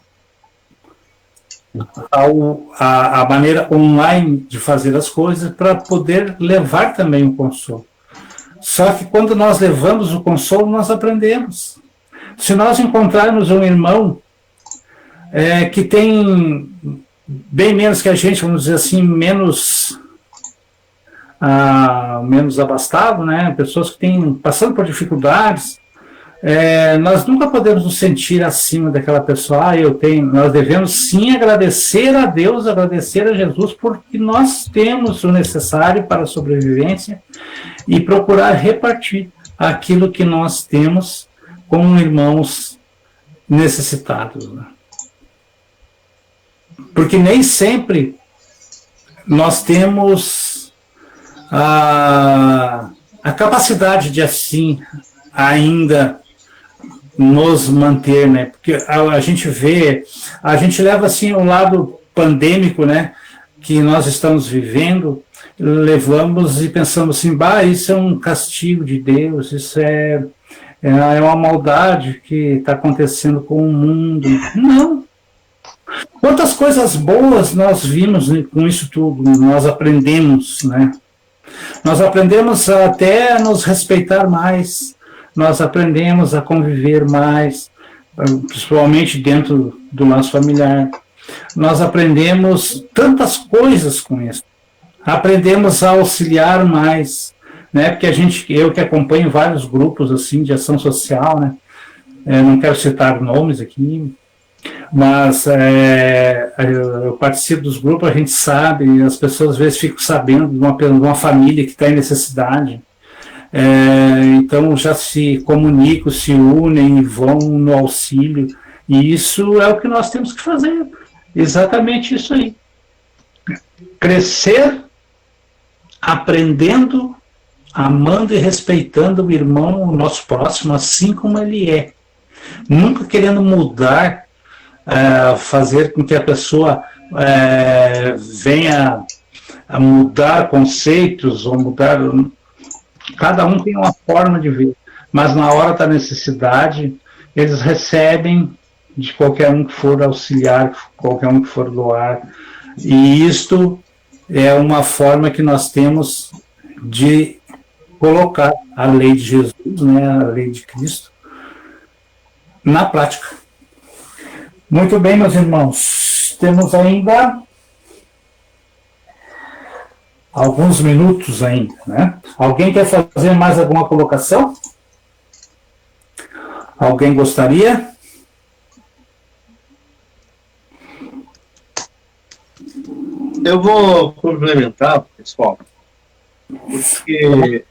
maneira online de fazer as coisas para poder levar também o consolo. Só que quando nós levamos o consolo, nós aprendemos. Se nós encontrarmos um irmão que tem bem menos que a gente, vamos dizer assim, menos abastado, né? Pessoas que estão passando por dificuldades, nós nunca podemos nos sentir acima daquela pessoa. Nós devemos sim agradecer a Deus, agradecer a Jesus, porque nós temos o necessário para a sobrevivência e procurar repartir aquilo que nós temos com irmãos necessitados, né? Porque nem sempre nós temos a capacidade de assim ainda nos manter, né? Porque a gente leva assim um lado pandêmico, né? Que nós estamos vivendo, levamos e pensamos assim: isso é um castigo de Deus, isso é uma maldade que está acontecendo com o mundo. Não. Quantas coisas boas nós vimos com isso tudo, nós aprendemos, né? Nós aprendemos até a nos respeitar mais, nós aprendemos a conviver mais, principalmente dentro do nosso familiar. Nós aprendemos tantas coisas com isso. Aprendemos a auxiliar mais, né? Porque eu que acompanho vários grupos assim de ação social, né? Não quero citar nomes aqui, mas eu participo dos grupos, a gente sabe, as pessoas às vezes ficam sabendo de uma família que está em necessidade, então já se comunicam, se unem e vão no auxílio, e isso é o que nós temos que fazer, exatamente isso aí. Crescer aprendendo, amando e respeitando o irmão, o nosso próximo, assim como ele é. Nunca querendo mudar, fazer com que a pessoa venha a mudar conceitos ou mudar. Cada um tem uma forma de ver, mas na hora da necessidade eles recebem de qualquer um que for auxiliar, qualquer um que for doar. E isto é uma forma que nós temos de colocar a lei de Jesus, né, a lei de Cristo, na prática. Muito bem, meus irmãos. Temos ainda alguns minutos ainda, né? Alguém quer fazer mais alguma colocação? Alguém gostaria? Eu vou complementar, pessoal, porque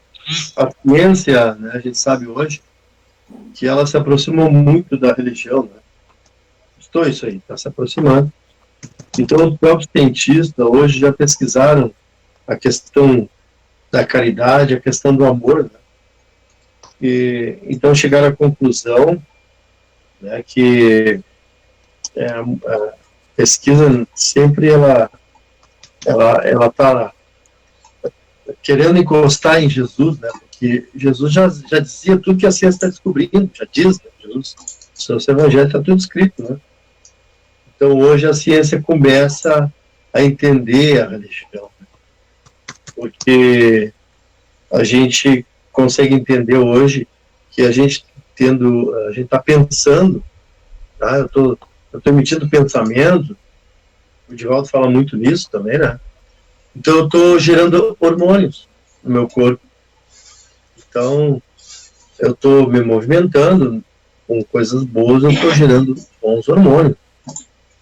a ciência, né, a gente sabe hoje que ela se aproximou muito da religião, né? Estou isso aí, está se aproximando. Então, os próprios cientistas hoje já pesquisaram a questão da caridade, a questão do amor, né? E então chegaram à conclusão, né, que a pesquisa sempre ela está querendo encostar em Jesus, né? Porque Jesus já dizia tudo que a ciência está descobrindo, já diz, né? Jesus, o seu evangelho está tudo escrito, né? Então hoje a ciência começa a entender a religião, né? Porque a gente consegue entender hoje que a gente está pensando, tá? Eu estou emitindo pensamento. O Divaldo fala muito nisso também, né? Então eu estou gerando hormônios no meu corpo. Então eu estou me movimentando com coisas boas, eu estou gerando bons hormônios.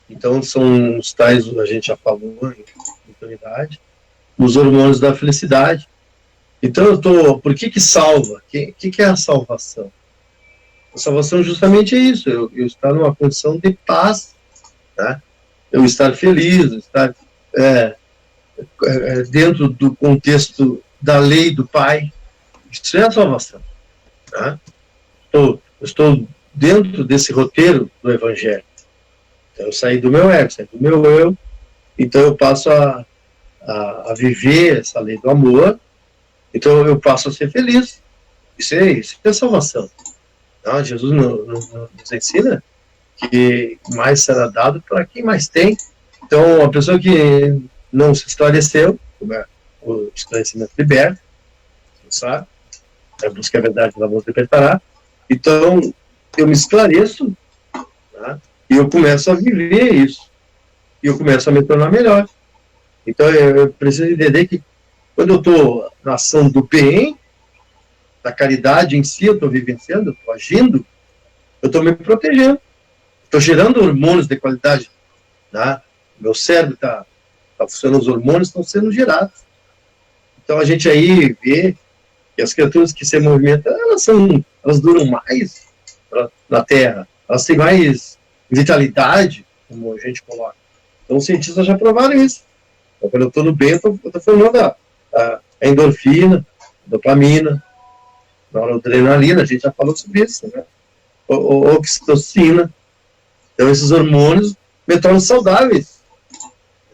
Então são os tais, a gente já falou em oportunidade, os hormônios da felicidade. Então eu estou, por que salva? O que é a salvação? A salvação justamente é isso, eu estar numa condição de paz, né? Eu estar feliz, estar dentro do contexto da lei do Pai. Isso é a salvação, né? Eu estou dentro desse roteiro do Evangelho. Então, eu saí do meu ego, saí do meu eu, então eu passo a viver essa lei do amor, então eu passo a ser feliz. Isso é salvação. Não, Jesus nos ensina que mais será dado para quem mais tem. Então, a pessoa que não se esclareceu, como é o esclarecimento liberta, sabe? Busca a verdade, ela vai se preparar. Então, eu me esclareço, tá? E eu começo a viver isso. E eu começo a me tornar melhor. Então, eu preciso entender que quando eu estou na ação do bem, da caridade em si, eu estou vivenciando, eu estou agindo, eu estou me protegendo. Estou gerando hormônios de qualidade, né? Meu cérebro está funcionando, os hormônios estão sendo gerados. Então a gente aí vê que as criaturas que se movimentam, elas duram mais na Terra, elas têm mais vitalidade, como a gente coloca. Então os cientistas já provaram isso. Então, quando eu estou no bem, eu estou formando a endorfina, a dopamina, a noradrenalina, a gente já falou sobre isso, né? Oxitocina. Então, esses hormônios me tornam saudáveis.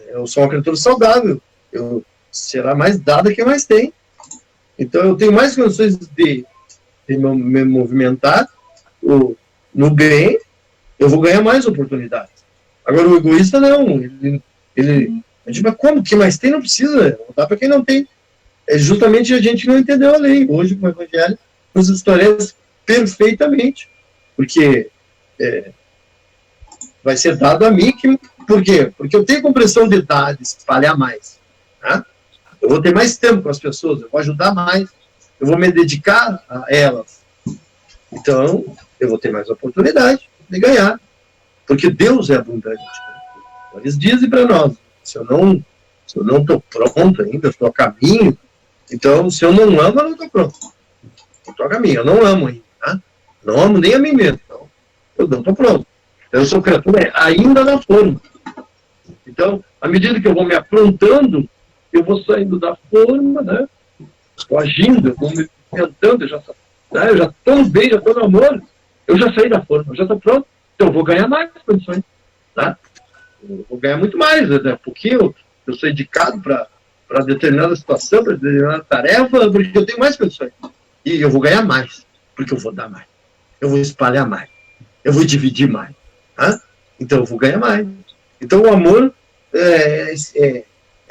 Eu sou uma criatura saudável. Será mais dada quem mais tem. Então, eu tenho mais condições de me movimentar no bem, eu vou ganhar mais oportunidades. Agora, o egoísta, não. Eu digo, mas como? Quem mais tem não precisa. Não dá para quem não tem. É justamente a gente não entendeu a lei. Hoje, com o Evangelho, nos esclarece perfeitamente. Porque vai ser dado a mim. Por quê? Porque eu tenho compreensão de dar, de espalhar mais. Tá? Eu vou ter mais tempo com as pessoas, eu vou ajudar mais, eu vou me dedicar a elas. Então, eu vou ter mais oportunidade de ganhar. Porque Deus é abundante. Né? Eles dizem para nós, se eu não estou pronto ainda, estou a caminho, então, se eu não amo, eu não estou pronto. Eu estou a caminho, eu não amo ainda. Tá? Não amo nem a mim mesmo. Então, eu não estou pronto. Eu sou criatura ainda na forma. Então, à medida que eu vou me aprontando, eu vou saindo da forma, né? Estou agindo, eu vou me tentando, eu já estou no bem, já estou no amor, eu já saí da forma, eu já estou pronto, então eu vou ganhar mais condições. Tá? Eu vou ganhar muito mais, né? Porque eu sou indicado para determinada situação, para determinada tarefa, porque eu tenho mais condições. E eu vou ganhar mais, porque eu vou dar mais. Eu vou espalhar mais. eu vou dividir mais. Tá? Então eu vou ganhar mais. Então o amor é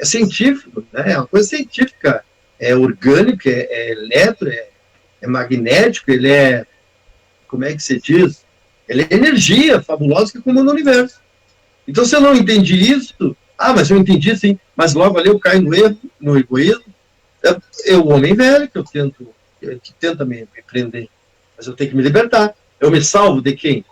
científico, né? É uma coisa científica, é orgânico, é eletro, é magnético, ele é, como é que se diz? Ele é energia fabulosa que comanda o universo. Então, se eu não entendi isso, mas eu entendi sim, mas logo ali eu caio no erro, no egoísmo. O homem velho que tenta me prender, mas eu tenho que me libertar. Eu me salvo de quem?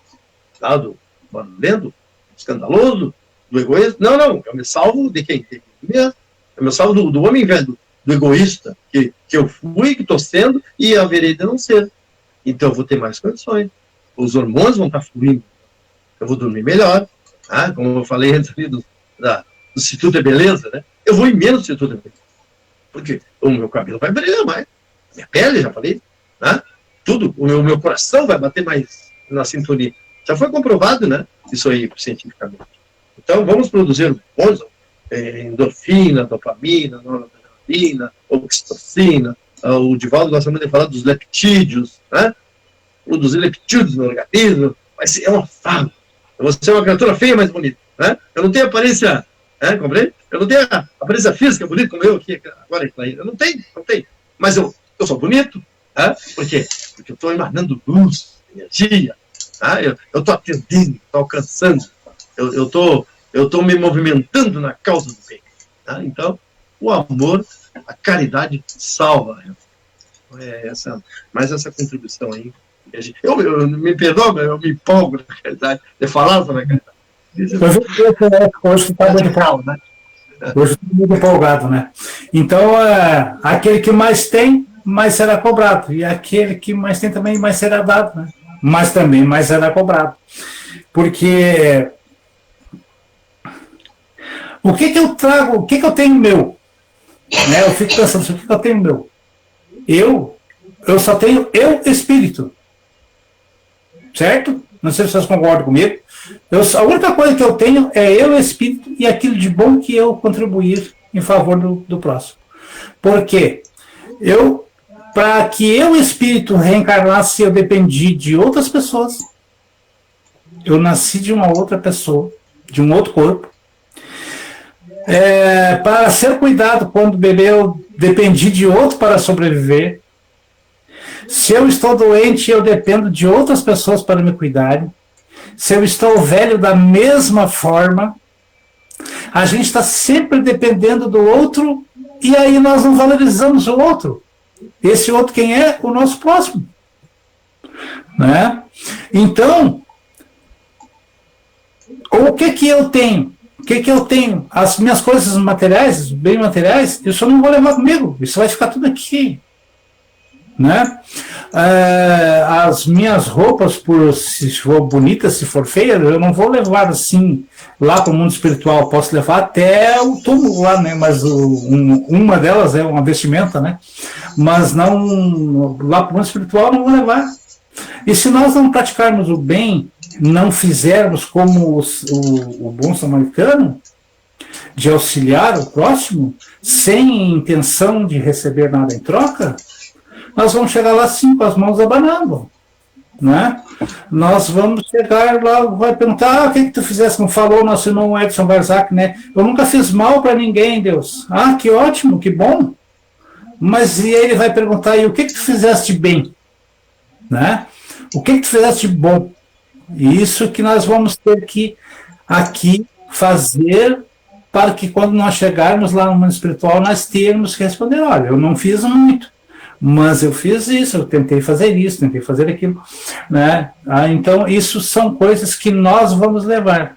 Do barulhento, escandaloso, do egoísmo? Não, eu me salvo de quem? De mim mesmo. Eu me salvo do homem velho, do egoísta, que eu fui, que estou sendo, e haverei de não ser. Então eu vou ter mais condições. Os hormônios vão estar fluindo. Eu vou dormir melhor. Como eu falei antes ali do Instituto de Beleza, né? Eu vou ir menos no Instituto de Beleza. Porque o meu cabelo vai brilhar mais. A minha pele, já falei. Tudo. O meu coração vai bater mais na sintonia. Já foi comprovado, né? Isso aí, cientificamente. Então, vamos produzir hormônios, endorfina, dopamina, noradrenalina, oxitocina. O Divaldo gosta muito de falar dos leptídeos, né? Produzir leptídeos no organismo. Mas é uma fala. Eu vou ser uma criatura feia, mas bonita. Né? Eu não tenho aparência, compreende? Eu não tenho a aparência física bonita como eu aqui agora. Eu não tenho. Mas eu sou bonito. Por quê? Porque eu estou emanando luz, energia. Eu estou atendendo, estou alcançando. Eu estou me movimentando na causa do bem. Então, o amor, a caridade salva. Mais essa contribuição aí. Eu me perdoa, eu me empolgo na caridade. De falar sobre a caridade. Hoje está muito empolgado, né? Hoje está muito empolgado, né? Então, aquele que mais tem, mais será cobrado. E aquele que mais tem também, mais será dado, né? Mas também mais será cobrado. Porque o que eu trago, o que eu tenho meu? Né? Eu fico pensando, o que eu tenho meu? Eu só tenho espírito. Certo? Não sei se vocês concordam comigo. A única coisa que eu tenho é espírito e aquilo de bom que eu contribuir em favor do próximo. Porque para que eu, espírito, reencarnasse, eu dependi de outras pessoas. Eu nasci de uma outra pessoa, de um outro corpo. Para ser cuidado quando bebê, eu dependi de outro para sobreviver. Se eu estou doente, eu dependo de outras pessoas para me cuidarem. Se eu estou velho, da mesma forma. A gente está sempre dependendo do outro e aí nós não valorizamos o outro. Esse outro quem é? O nosso próximo. Né? Então, o que eu tenho? O que eu tenho? As minhas coisas materiais, os bens materiais, eu só não vou levar comigo. Isso vai ficar tudo aqui. Né? As minhas roupas, se for bonita, se for feia, eu não vou levar assim lá para o mundo espiritual. Posso levar até o túmulo lá, né? Mas uma delas é uma vestimenta, né? Mas não lá para o mundo espiritual não vou levar. E se nós não praticarmos o bem, não fizermos como o bom samaritano, de auxiliar o próximo, sem intenção de receber nada em troca, nós vamos chegar lá sim com as mãos abanando, né? Nós vamos chegar lá, vai perguntar, o que tu fizeste? Como falou o nosso irmão Edson Barzac, né? Eu nunca fiz mal para ninguém, Deus. Que ótimo, que bom. Mas e ele vai perguntar, e o que tu fizeste bem? Né? O que tu fizeste bom? Isso que nós vamos ter que aqui fazer para que quando nós chegarmos lá no mundo espiritual, nós termos que responder, olha, eu não fiz muito, mas eu fiz isso, eu tentei fazer isso, tentei fazer aquilo, né? Então, isso são coisas que nós vamos levar.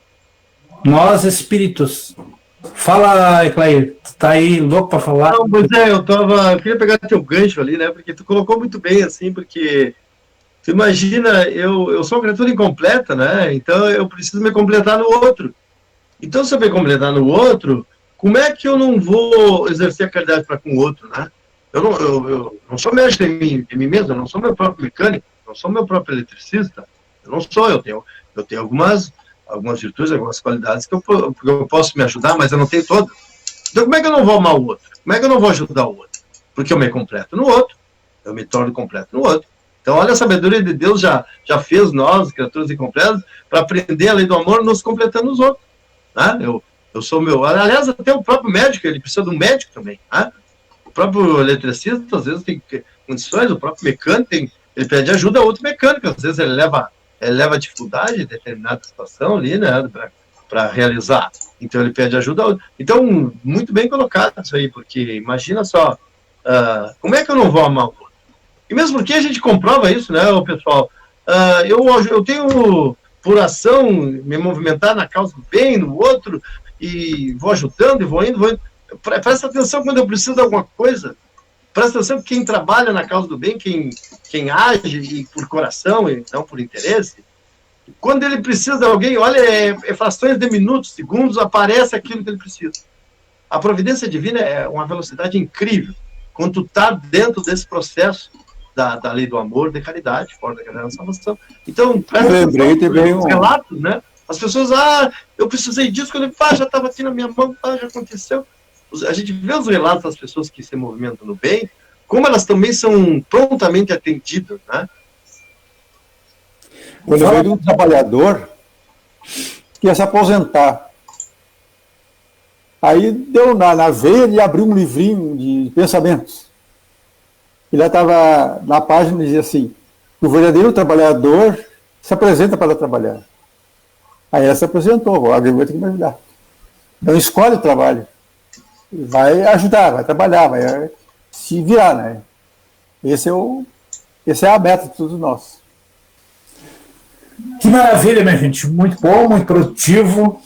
Nós, espíritos. Fala, Eclair, tu tá aí louco para falar? Não, pois eu queria pegar teu gancho ali, né? Porque tu colocou muito bem, assim, porque tu imagina, eu sou uma criatura incompleta, né? Então eu preciso me completar no outro. Então, se eu me completar no outro, como é que eu não vou exercer a caridade para com o outro, né? Eu não sou mestre de mim mesmo, eu não sou meu próprio mecânico, eu não sou meu próprio eletricista, eu não sou, eu tenho algumas virtudes, algumas qualidades que eu posso me ajudar, mas eu não tenho todas. Então, como é que eu não vou amar o outro? Como é que eu não vou ajudar o outro? Porque eu me completo no outro, eu me torno completo no outro. Então, olha, a sabedoria de Deus já fez nós, criaturas incompletas, para aprender a lei do amor, nos completando os outros. Né? Eu sou meu... Aliás, até o próprio médico, ele precisa de um médico também. Né? O próprio eletricista, às vezes, tem condições, o próprio mecânico, ele pede ajuda a outro mecânico, às vezes ele leva dificuldade em determinada situação ali, né, para realizar. Então, ele pede ajuda a outro. Então, muito bem colocado isso aí, porque imagina só, como é que eu não vou amar o outro? E mesmo porque a gente comprova isso, né, pessoal? Eu tenho, por ação, me movimentar na causa do bem, no outro, e vou ajudando, e vou indo. Presta atenção quando eu preciso de alguma coisa. Presta atenção que quem trabalha na causa do bem, quem age e por coração e não por interesse, quando ele precisa de alguém, olha, é frações de minutos, segundos, aparece aquilo que ele precisa. A providência divina é uma velocidade incrível. Quando tu está dentro desse processo da lei do amor, de caridade, fora da caridade da salvação. Então, presta atenção, os relatos, né? As pessoas, eu precisei disso, quando já estava aqui na minha mão, já aconteceu. A gente vê os relatos das pessoas que se movimentam no bem, como elas também são prontamente atendidas, né? Eu lembrei de um trabalhador que ia se aposentar. Aí deu na veia de abrir um livrinho de pensamentos. E lá estava na página, dizia assim: o verdadeiro trabalhador se apresenta para trabalhar. Aí ela se apresentou, alguém vai ter que me ajudar. Então escolhe o trabalho. Vai ajudar, vai trabalhar, vai se virar, né? Essa é a meta de todos nós. Que maravilha, minha gente. Muito bom, muito produtivo.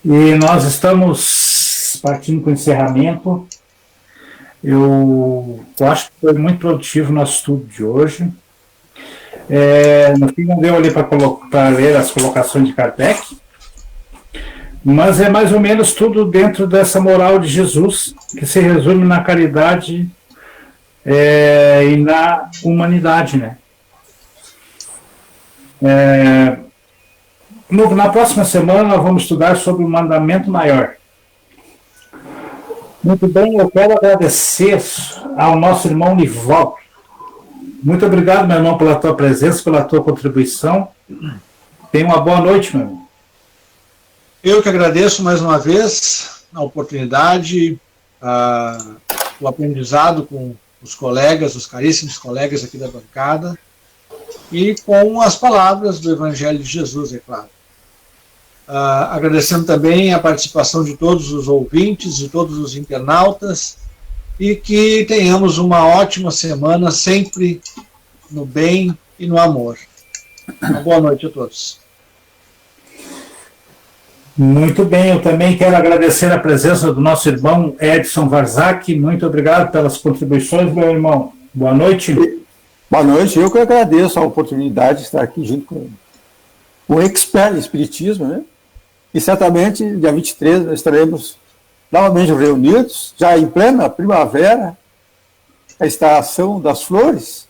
E nós estamos partindo para o encerramento. Eu acho que foi muito produtivo o nosso estudo de hoje. No fim, não deu ali para ler as colocações de Kardec, mas é mais ou menos tudo dentro dessa moral de Jesus, que se resume na caridade e na humanidade, né? Na próxima semana nós vamos estudar sobre o mandamento maior. Muito bem, eu quero agradecer ao nosso irmão Nivaldo. Muito obrigado, meu irmão, pela tua presença, pela tua contribuição. Tenha uma boa noite, meu irmão. Eu que agradeço mais uma vez a oportunidade, o aprendizado com os colegas, os caríssimos colegas aqui da bancada, e com as palavras do Evangelho de Jesus, é claro. Agradecendo também a participação de todos os ouvintes, de todos os internautas, e que tenhamos uma ótima semana, sempre no bem e no amor. Uma boa noite a todos. Muito bem, eu também quero agradecer a presença do nosso irmão Edson Varzak. Muito obrigado pelas contribuições, meu irmão. Boa noite. Boa noite, eu que agradeço a oportunidade de estar aqui junto com o expert em espiritismo, né? E certamente, dia 23, nós estaremos novamente reunidos, já em plena primavera, a estação das flores,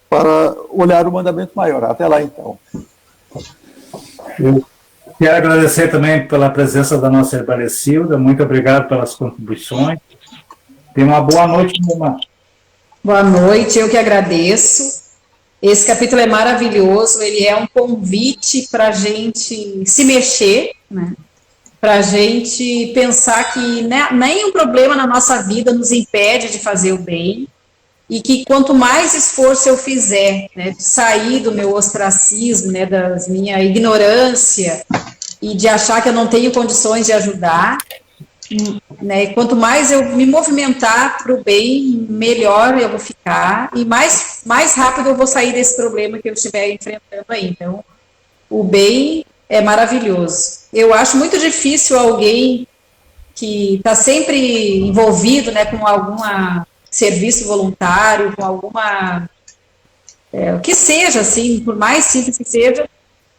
para olhar o mandamento maior. Até lá, então. Eu quero agradecer também pela presença da nossa Herbalecilda. Muito obrigado pelas contribuições. Tenha uma boa noite, meu irmão. Boa noite, eu que agradeço. Esse capítulo é maravilhoso, ele é um convite para a gente se mexer, né? Para a gente pensar que nenhum problema na nossa vida nos impede de fazer o bem, e que quanto mais esforço eu fizer, né, de sair do meu ostracismo, né, da minha ignorância, e de achar que eu não tenho condições de ajudar, né, quanto mais eu me movimentar para o bem, melhor eu vou ficar, e mais rápido eu vou sair desse problema que eu estiver enfrentando aí. Então, o bem é maravilhoso. Eu acho muito difícil alguém que está sempre envolvido, né, com algum serviço voluntário, com alguma... o que seja, assim, por mais simples que seja,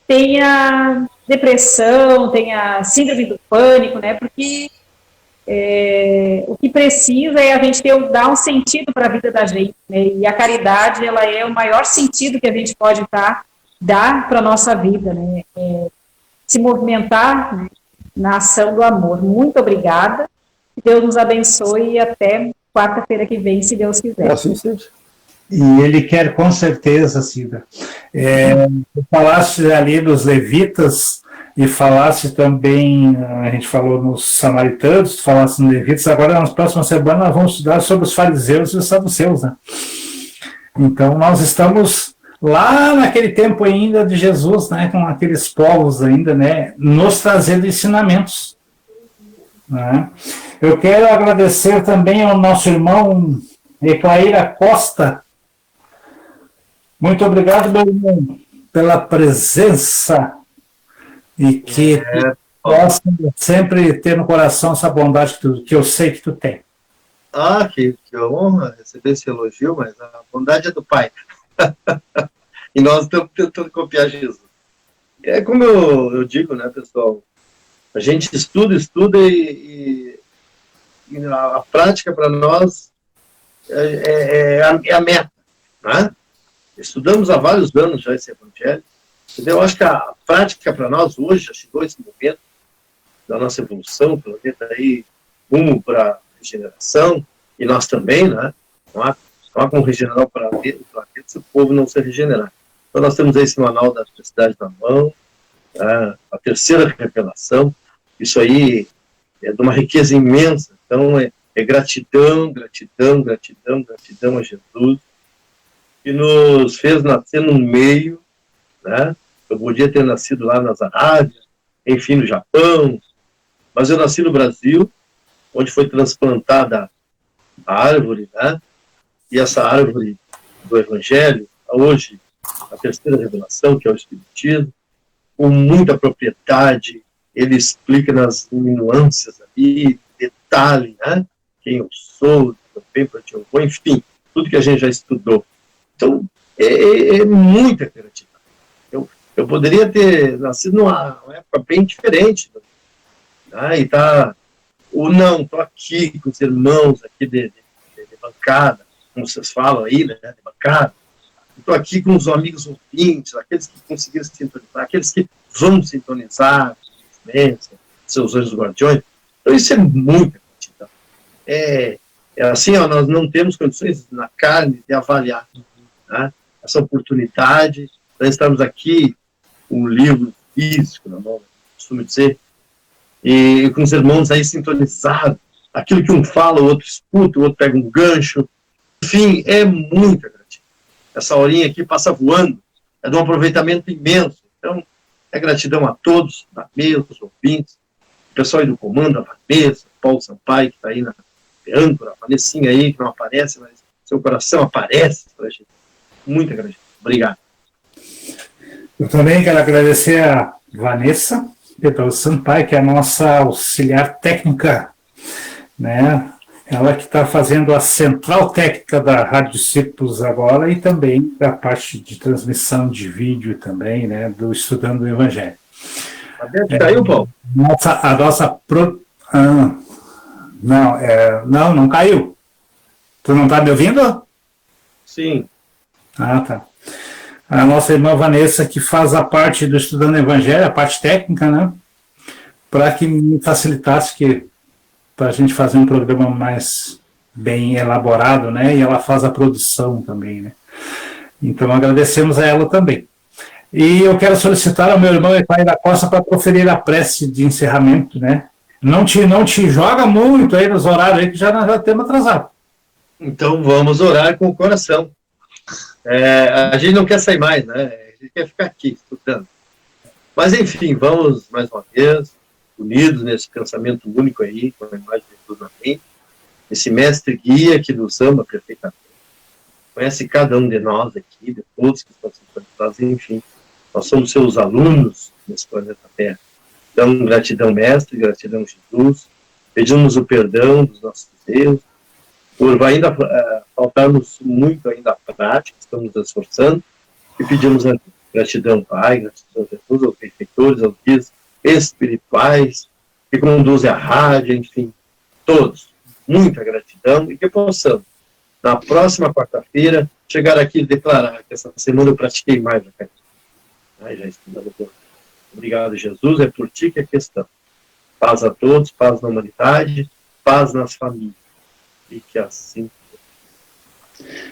tenha depressão, tenha síndrome do pânico, né, porque o que precisa é a gente dar um sentido para a vida da gente, né, e a caridade, ela é o maior sentido que a gente pode dar para a nossa vida, né, se movimentar, né, na ação do amor. Muito obrigada, que Deus nos abençoe e até quarta-feira que vem, se Deus quiser. Assim seja. E ele quer com certeza, Cida. Tu falaste ali dos levitas e falaste também, a gente falou nos samaritanos, tu falaste nos levitas, agora nas próximas semanas nós vamos estudar sobre os fariseus e os saduceus, né? Então nós estamos lá naquele tempo ainda de Jesus, né, com aqueles povos ainda, né, nos trazendo ensinamentos, né? Eu quero agradecer também ao nosso irmão Eclaíra Costa. Muito obrigado, meu irmão, pela presença e que possa sempre ter no coração essa bondade que eu sei que tu tem. Ah, que honra receber esse elogio, mas a bondade é do Pai. E nós estamos tentando copiar Jesus. É como eu digo, né, pessoal? A gente estuda e a prática para nós é a meta, né? Estudamos há vários anos já esse evangelho. Entendeu? Eu acho que a prática para nós hoje já chegou esse momento da nossa evolução, o planeta aí rumo para a regeneração, e nós também, né? Não há como regenerar o planeta se o povo não se regenerar. Então nós temos aí esse manual da felicidade na mão, né? A terceira revelação, isso aí é de uma riqueza imensa. Então é gratidão, gratidão, gratidão, gratidão a Jesus, que nos fez nascer num meio, né? Eu podia ter nascido lá nas Arábias, enfim, no Japão, mas eu nasci no Brasil, onde foi transplantada a árvore, né? E essa árvore do Evangelho, hoje, a terceira revelação, que é o Espiritismo, com muita propriedade, ele explica nas nuances ali, detalhe, né? Quem eu sou, também para onde eu vou, enfim, tudo que a gente já estudou. Então, é muita gratidão. Eu poderia ter nascido numa época bem diferente, né? E não, estou aqui com os irmãos aqui de bancada, como vocês falam aí, né, de bancada. Estou aqui com os amigos ouvintes, aqueles que conseguiram sintonizar, aqueles que vão sintonizar, seus anjos guardiões. Então, isso é muita gratidão. É assim, ó, nós não temos condições na carne de avaliar, né, essa oportunidade. Nós estamos aqui com um livro físico na mão, costumo dizer, e com os irmãos aí sintonizados. Aquilo que um fala, o outro escuta, o outro pega um gancho. Enfim, é muita gratidão. Essa horinha aqui passa voando, é de um aproveitamento imenso. Então, é gratidão a todos, da mesa, os ouvintes, o pessoal aí do comando, a Vanessa, Paulo Sampaio, que está aí na âncora, a Vanessinha aí, que não aparece, mas seu coração aparece para a gente. Muita gratidão. Obrigado. Eu também quero agradecer a Vanessa Pedro Sampaio, que é a nossa auxiliar técnica, né? Ela que está fazendo a central técnica da Rádio Discípulos agora e também da parte de transmissão de vídeo também, né, do Estudando o Evangelho. Caiu, Paulo? Não caiu. Tu não está me ouvindo? Sim. Ah, tá. A nossa irmã Vanessa, que faz a parte do Estudando o Evangelho, a parte técnica, né, para que me facilitasse para a gente fazer um programa mais bem elaborado, né? E ela faz a produção também, né? Então agradecemos a ela também. E eu quero solicitar ao meu irmão Eclair da Costa para proferir a prece de encerramento, né? Não te joga muito aí nos horários aí que já temos atrasado. Então vamos orar com o coração. A gente não quer sair mais, né? A gente quer ficar aqui estudando. Mas enfim, vamos mais uma vez unidos nesse pensamento único aí, com a imagem de Jesus na mente, esse mestre guia que nos ama perfeitamente, conhece cada um de nós aqui, de todos que estão sintonizados, enfim, nós somos seus alunos nesse planeta Terra. Então, gratidão, mestre, gratidão, Jesus, pedimos o perdão dos nossos erros, por ainda faltarmos muito ainda à prática, estamos nos esforçando, e pedimos a gratidão, Pai, gratidão, Jesus, aos benfeitores, aos guias espirituais, que conduzem a rádio, enfim, todos. Muita gratidão e que possamos, na próxima quarta-feira, chegar aqui e declarar que essa semana eu pratiquei mais a caridade. Já estudamos. Obrigado, Jesus, é por ti que é questão. Paz a todos, paz na humanidade, paz nas famílias. E que assim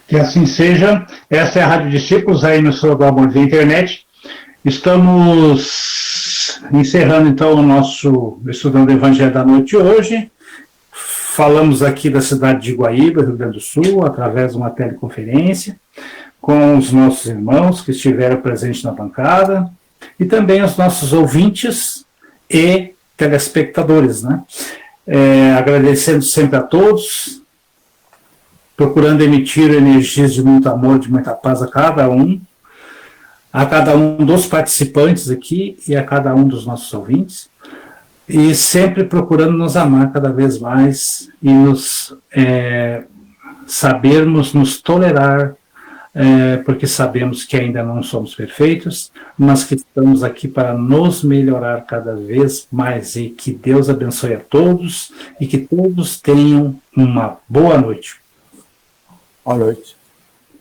Que assim seja. Essa é a Rádio Discípulos, aí no seu amor da internet. Estamos encerrando, então, o nosso Estudando o Evangelho da Noite de hoje. Falamos aqui da cidade de Guaíba, Rio Grande do Sul, através de uma teleconferência, com os nossos irmãos que estiveram presentes na bancada, e também os nossos ouvintes e telespectadores, né? Agradecendo sempre a todos, procurando emitir energias de muito amor, de muita paz a cada um dos participantes aqui e a cada um dos nossos ouvintes, e sempre procurando nos amar cada vez mais e sabermos nos tolerar, porque sabemos que ainda não somos perfeitos, mas que estamos aqui para nos melhorar cada vez mais, e que Deus abençoe a todos e que todos tenham uma boa noite. Boa noite.